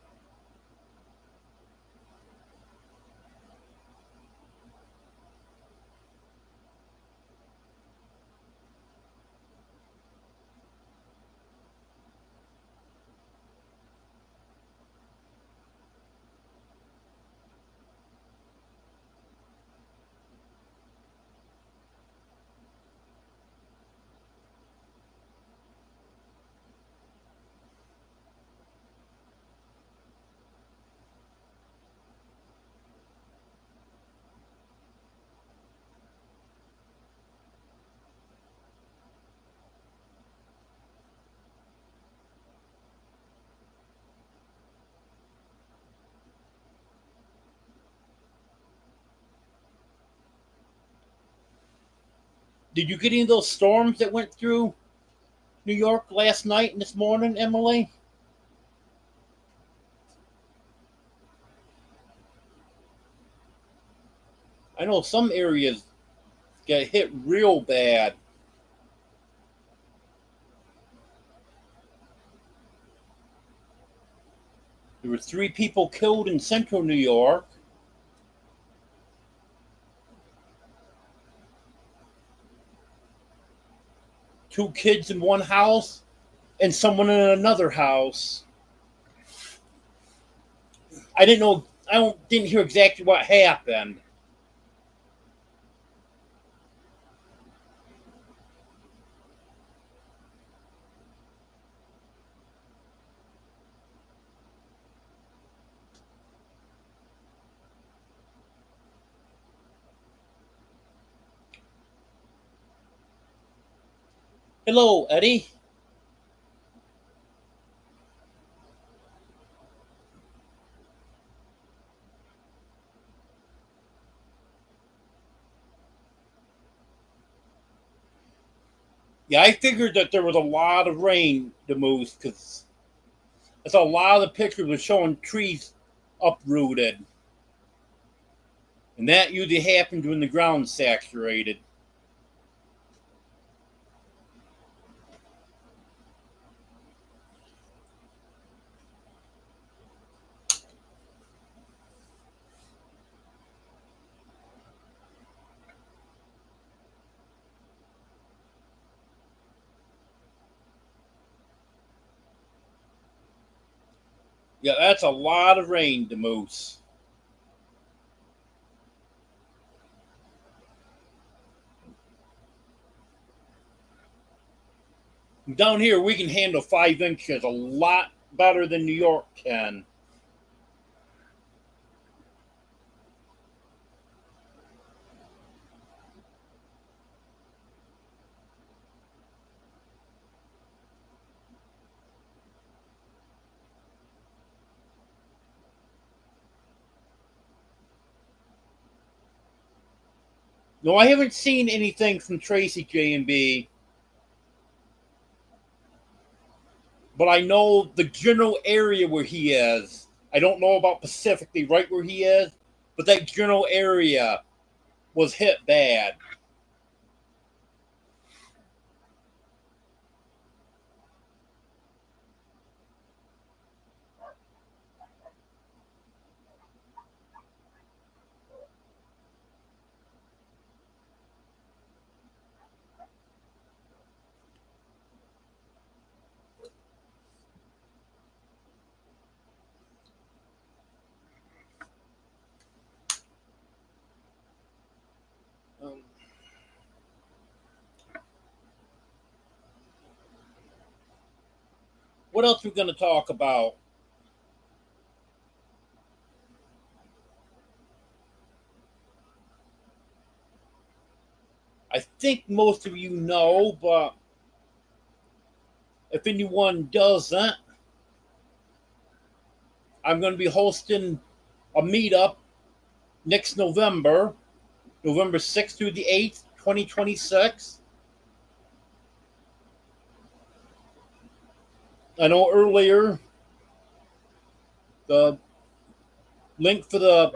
S1: Did you get any of those storms that went through New York last night and this morning, Emily? I know some areas get hit real bad. There were 3 people killed in central New York. Two kids in one house and someone in another house. I didn't know. Didn't hear exactly what happened. Hello, Eddie. Yeah, I figured that there was a lot of rain to Moose because I saw a lot of the pictures were showing trees uprooted, and that usually happens when the ground's saturated. Yeah, that's a lot of rain to Moose. Down here, we can handle 5 inches a lot better than New York can. No, I haven't seen anything from Tracy J&B, but I know the general area where he is. I don't know about specifically right where he is, but that general area was hit bad. Um, what else are we going to talk about? I think most of you know, but if anyone doesn't, I'm going to be hosting a meetup next November, November 6th through the 8th, 2026. I know earlier the link for the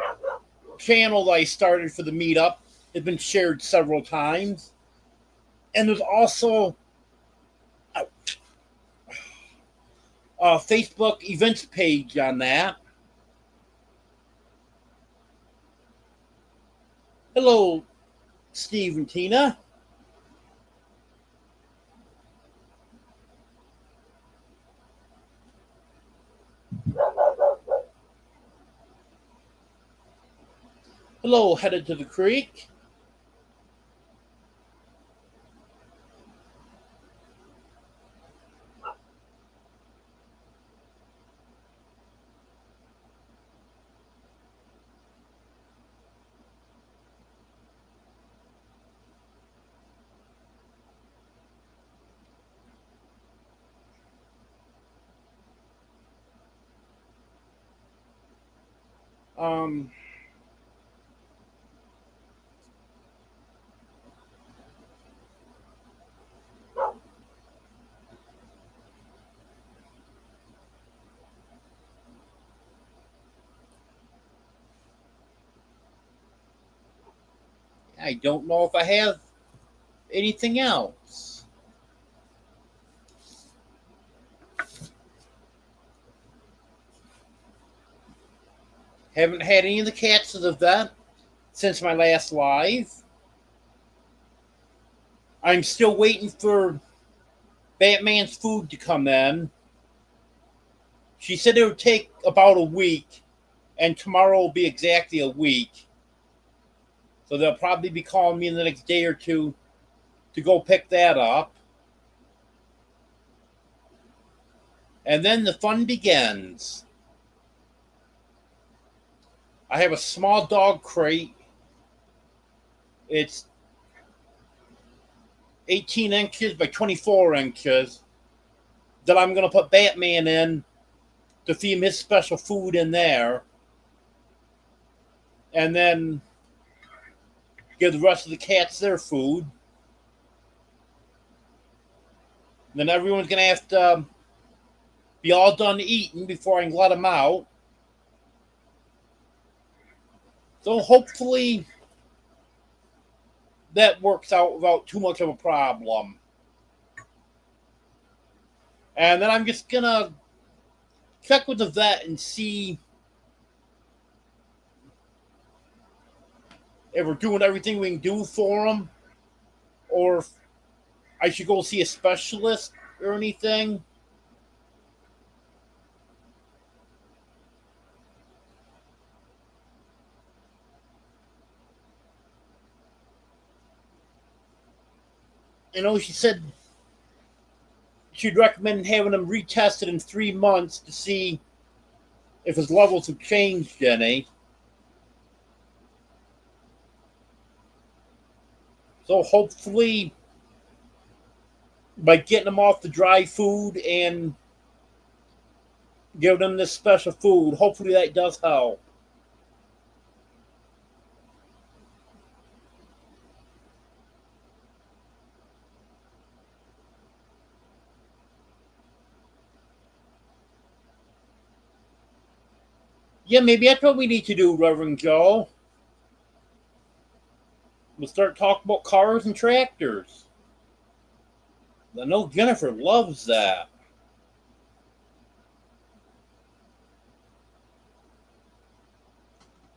S1: channel that I started for the meetup It's been shared several times. And there's also a, a Facebook events page on that. Hello, Steve and Tina. Hello, headed to the creek. Um, I don't know if I have anything else. Haven't had any of the cats as of that since my last live. I'm still waiting for Batman's food to come in. She said it would take about a week, and tomorrow will be exactly a week. So they'll probably be calling me in the next day or two to go pick that up. And then the fun begins. I have a small dog crate. It's 18 inches by 24 inches that I'm going to put Batman in to feed him his special food in there. And then give the rest of the cats their food. Then everyone's going to have to be all done eating before I can let them out. So hopefully that works out without too much of a problem. And then I'm just going to check with the vet and see if we're doing everything we can do for them, or if I should go see a specialist or anything. You know, she said she'd recommend having him retested in 3 months to see if his levels have changed any. So hopefully, by getting him off the dry food and giving him this special food, hopefully that does help. Yeah, maybe that's what we need to do, Reverend Joe. We'll start talking about cars and tractors. I know Jennifer loves that.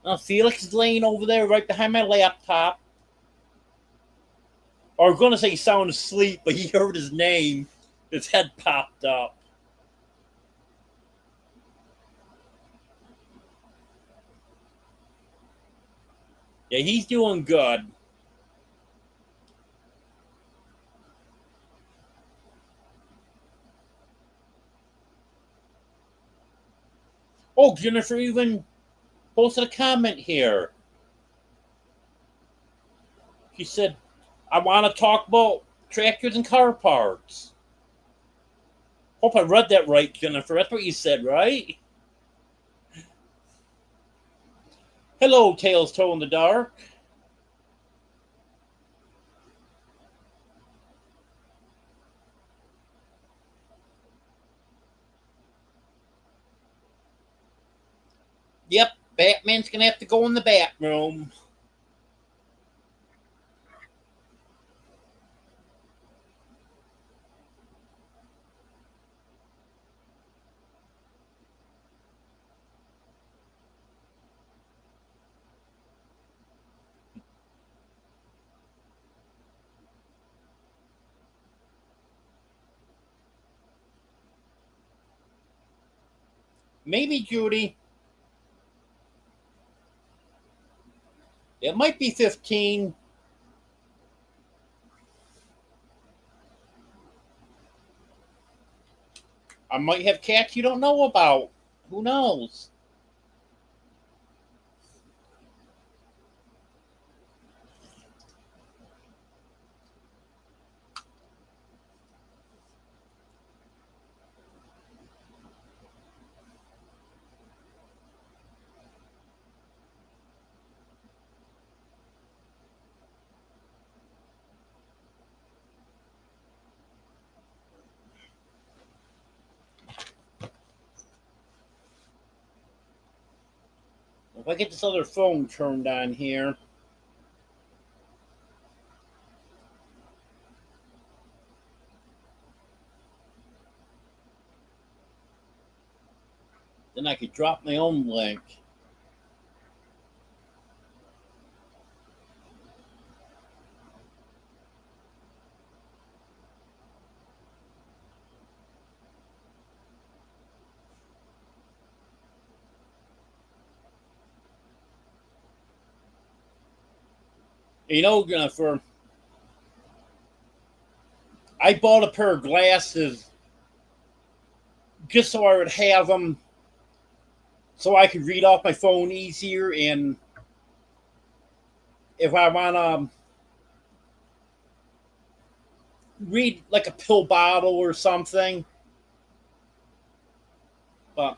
S1: Now, Felix is laying over there right behind my laptop. I was going to say sound asleep, but he heard his name. His head popped up. Yeah, he's doing good. Oh, Jennifer even posted a comment here. She said, I want to talk about tractors and car parts. Hope I read that right, Jennifer. That's what you said, right? Hello, Tails Toe in the Dark. Yep, Batman's going to have to go in the Batroom. Maybe, Judy. It might be 15. I might have cats you don't know about. Who knows? If I get this other phone turned on here. Then I could drop my own link. You know, Jennifer, I bought a pair of glasses just so I would have them so I could read off my phone easier. And if I want to read like a pill bottle or something, but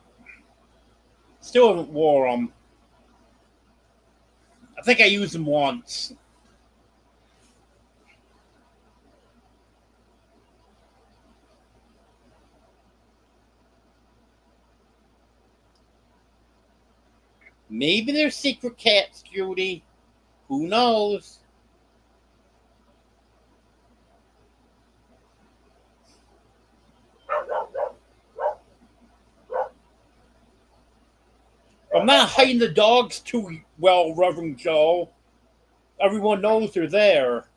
S1: still haven't wore them. I think I used them once. Maybe they're secret cats, Judy. Who knows? I'm not hiding the dogs too well, Reverend Joe. Everyone knows they're there.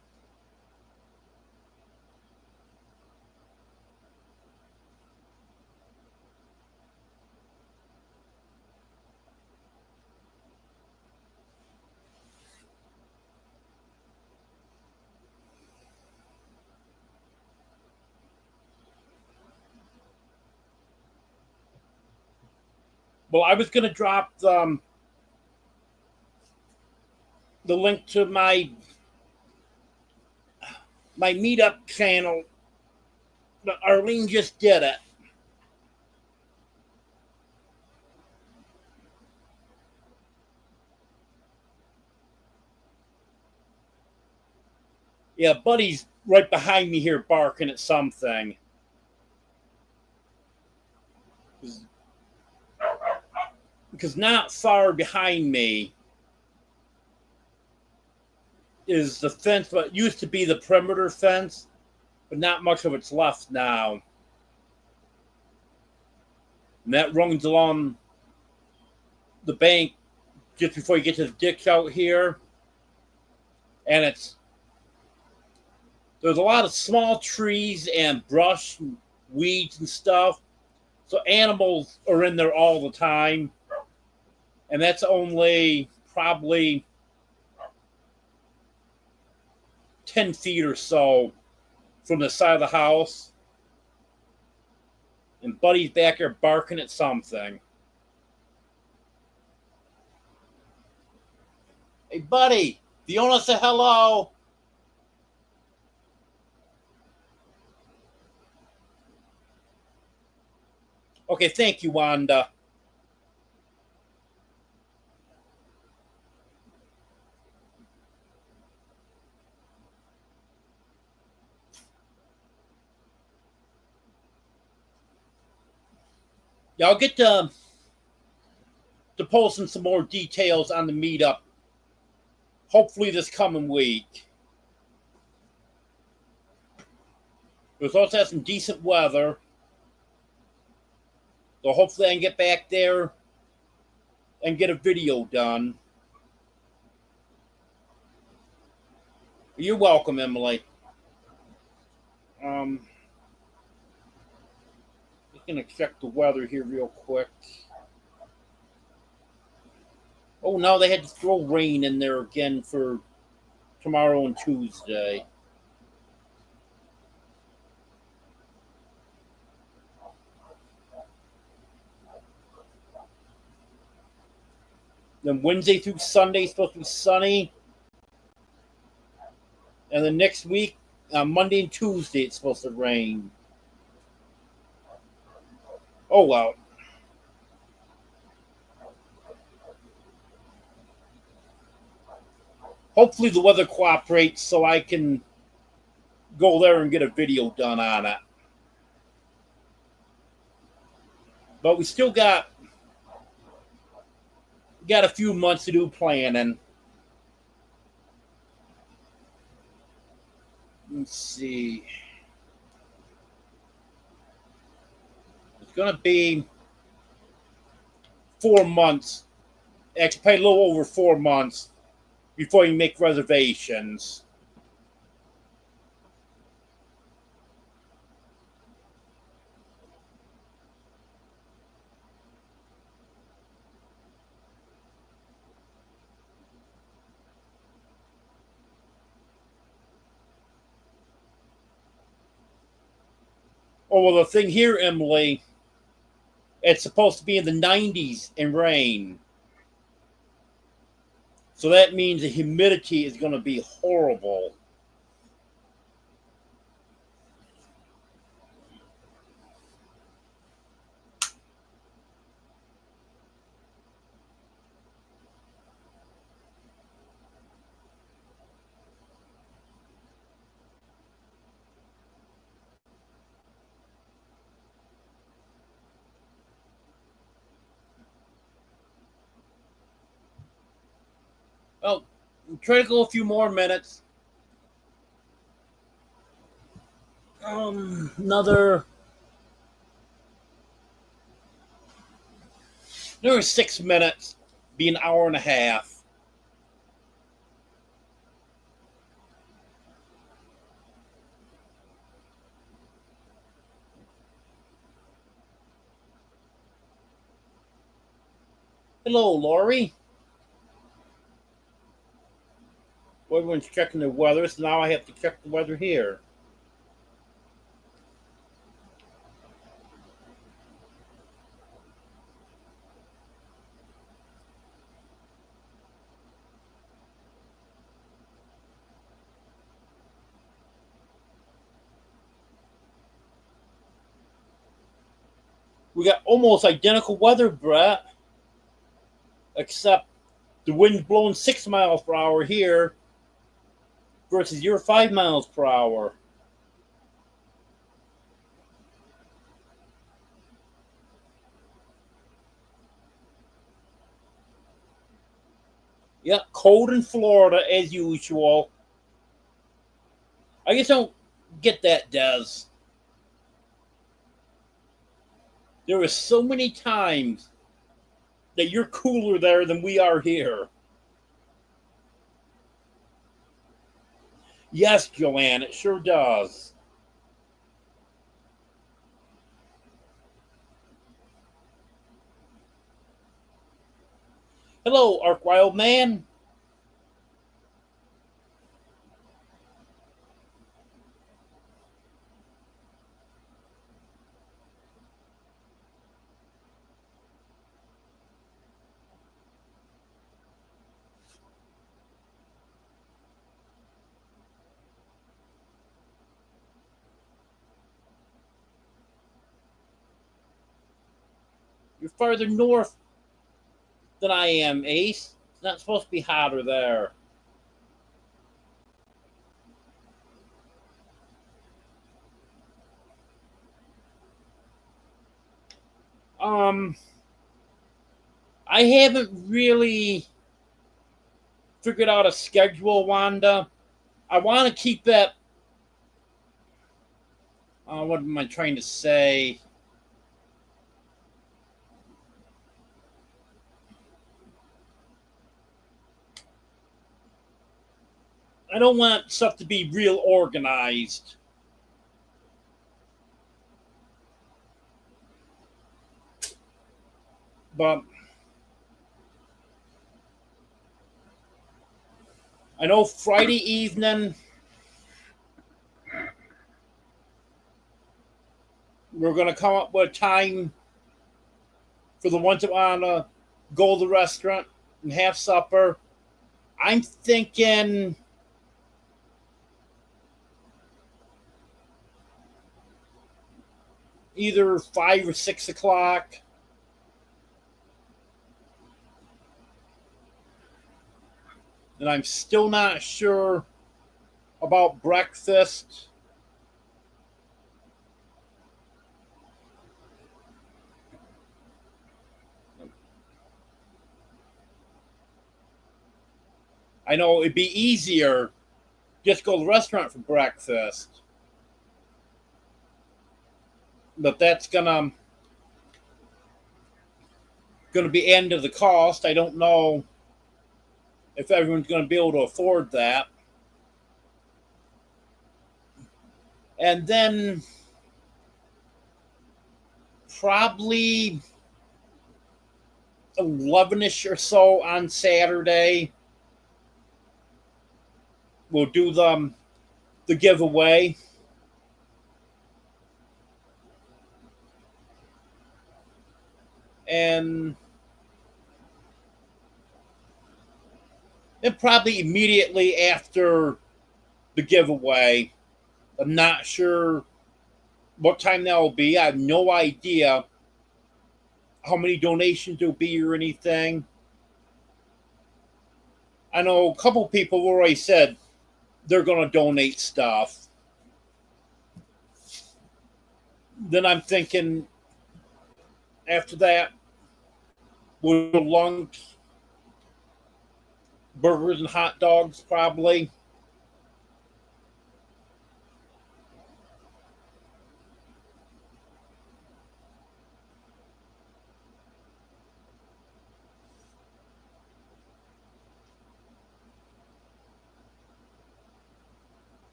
S1: Well, I was going to drop the link to my meetup channel. But Arlene just did it. Yeah, Buddy's right behind me here barking at something. Because not far behind me is the fence, what used to be the perimeter fence, but not much of it's left now. And that runs along the bank just before you get to the ditch out here. And there's a lot of small trees and brush and weeds and stuff. So animals are in there all the time. And that's only probably 10 feet or so from the side of the house. And Buddy's back there barking at something. Hey, Buddy, Fiona, say hello. Okay, thank you, Wanda. Yeah, I'll get to posting some more details on the meetup. Hopefully this coming week. We're supposed to have some decent weather. So hopefully I can get back there and get a video done. You're welcome, Emily. Just gonna check the weather here real quick. Oh, now they had to throw rain in there again for tomorrow and Tuesday. Then Wednesday through Sunday is supposed to be sunny. And then next week, Monday and Tuesday, it's supposed to rain. Oh, well. Hopefully the weather cooperates so I can go there and get a video done on it. But we still got a few months to do planning. Let's see. It's gonna be 4 months. Actually, probably a little over 4 months before you make reservations. Oh well, the thing here, Emily, it's supposed to be in the 90s and rain. So that means the humidity is going to be horrible. Well, try to go a few more minutes. Another 6 minutes, be an hour and a half. Hello, Lori. Well, everyone's checking the weather, so now I have to check the weather here. We got almost identical weather, Brett, except the wind's blowing 6 miles per hour here versus your 5 miles per hour. Yep, cold in Florida as usual. I just don't get that, Des. There are so many times that you're cooler there than we are here. Yes, Joanne, it sure does. Hello, Ark Wild Man. You're farther north than I am, Ace. It's not supposed to be hotter there. Um, I haven't really figured out a schedule, Wanda. I want to keep that. What am I trying to say? I don't want stuff to be real organized. But I know Friday evening we're going to come up with a time for the ones that want to go to the restaurant and have supper. I'm thinking either 5 or 6 o'clock. And I'm still not sure about breakfast. I know it'd be easier just go to the restaurant for breakfast, but that's gonna be end of the cost. I don't know if everyone's gonna be able to afford that. And then probably 11ish or so on Saturday, we'll do the giveaway. And then probably immediately after the giveaway, I'm not sure what time that will be. I have no idea how many donations there'll be or anything. I know a couple people already said they're going to donate stuff. Then I'm thinking after that, we'll do lunch, burgers, and hot dogs probably.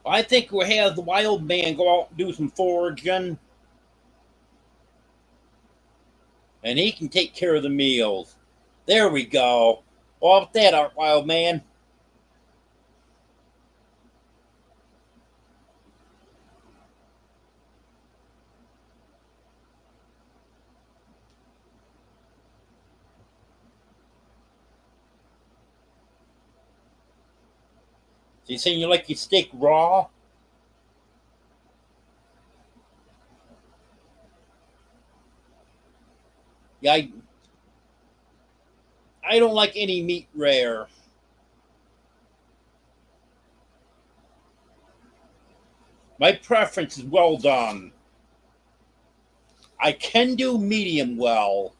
S1: I think we'll have the wild man go out and do some foraging, and he can take care of the meals. There we go. All with that, Art Wild Man. So you saying you like your steak raw? Yeah, I don't like any meat rare. My preference is well done. I can do medium well,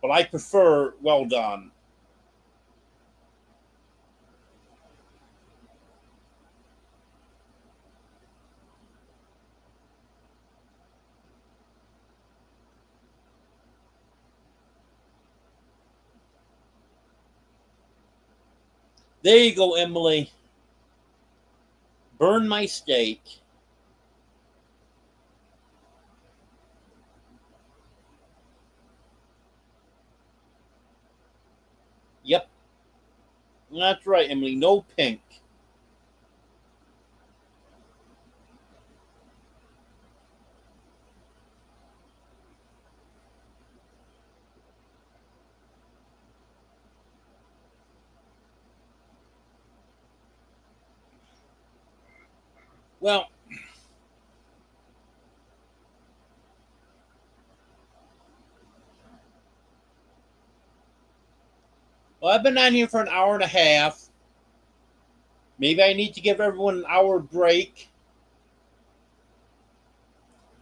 S1: but I prefer well done. There you go, Emily. Burn my steak. Yep, that's right, Emily. No pink. Well, I've been on here for an hour and a half. Maybe I need to give everyone an hour break.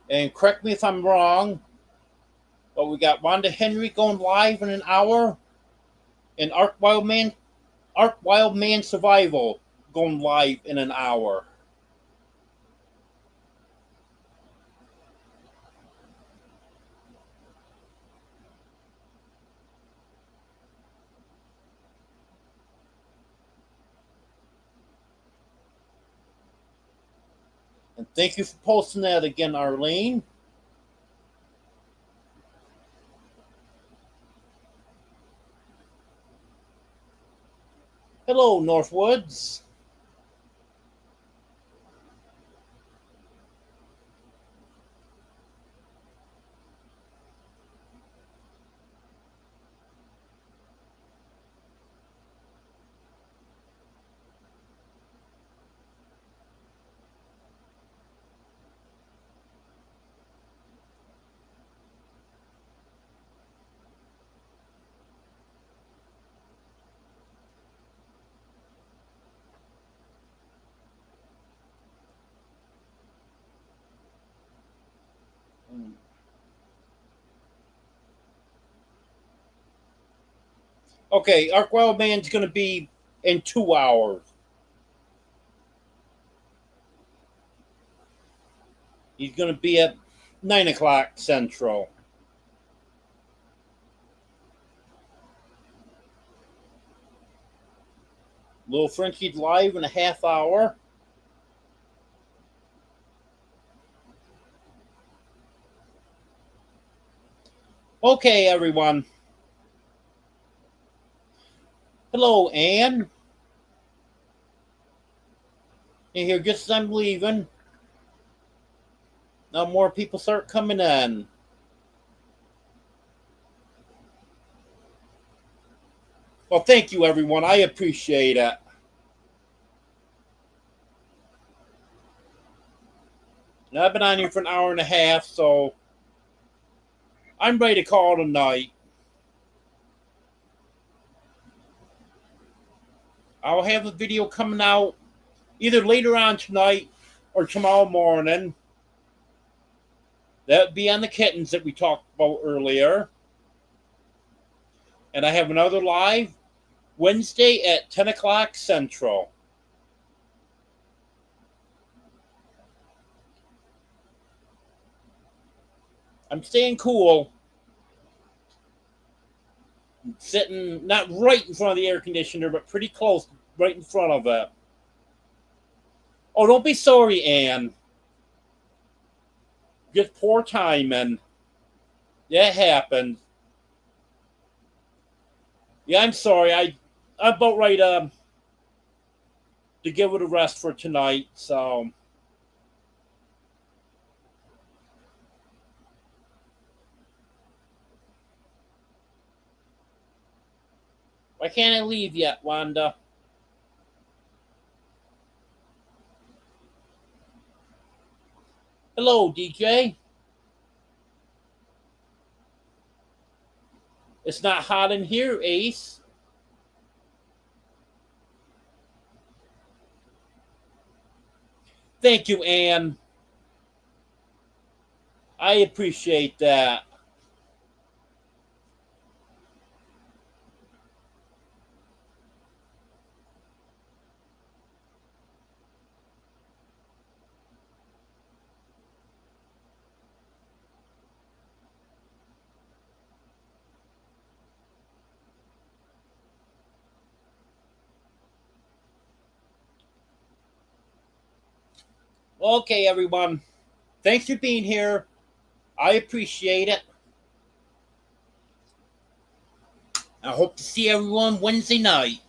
S1: And correct me if I'm wrong, but we got Wanda Henry going live in an hour, and Ark Wildman Survival going live in an hour. And thank you for posting that again, Arlene. Hello, Northwoods. Okay, Ark Wildman's going to be in 2 hours. He's going to be at 9 o'clock Central. Little Frenchie's live in a half hour. Okay, everyone. Hello, Anne. And here, just as I'm leaving, now more people start coming in. Well, thank you, everyone. I appreciate it. Now, I've been on here for an hour and a half, so I'm ready to call it a night. I'll have a video coming out either later on tonight or tomorrow morning. That would be on the kittens that we talked about earlier. And I have another live Wednesday at 10 o'clock Central. I'm staying cool. I'm sitting not right in front of the air conditioner, but pretty close, right in front of it. Oh, don't be sorry, Anne. Just poor timing. That happened. Yeah, I'm sorry. I'm about ready to give it a rest for tonight, so. Why can't I leave yet, Wanda? Hello, DJ. It's not hot in here, Ace. Thank you, Anne. I appreciate that. Okay, everyone. Thanks for being here. I appreciate it. I hope to see everyone Wednesday night.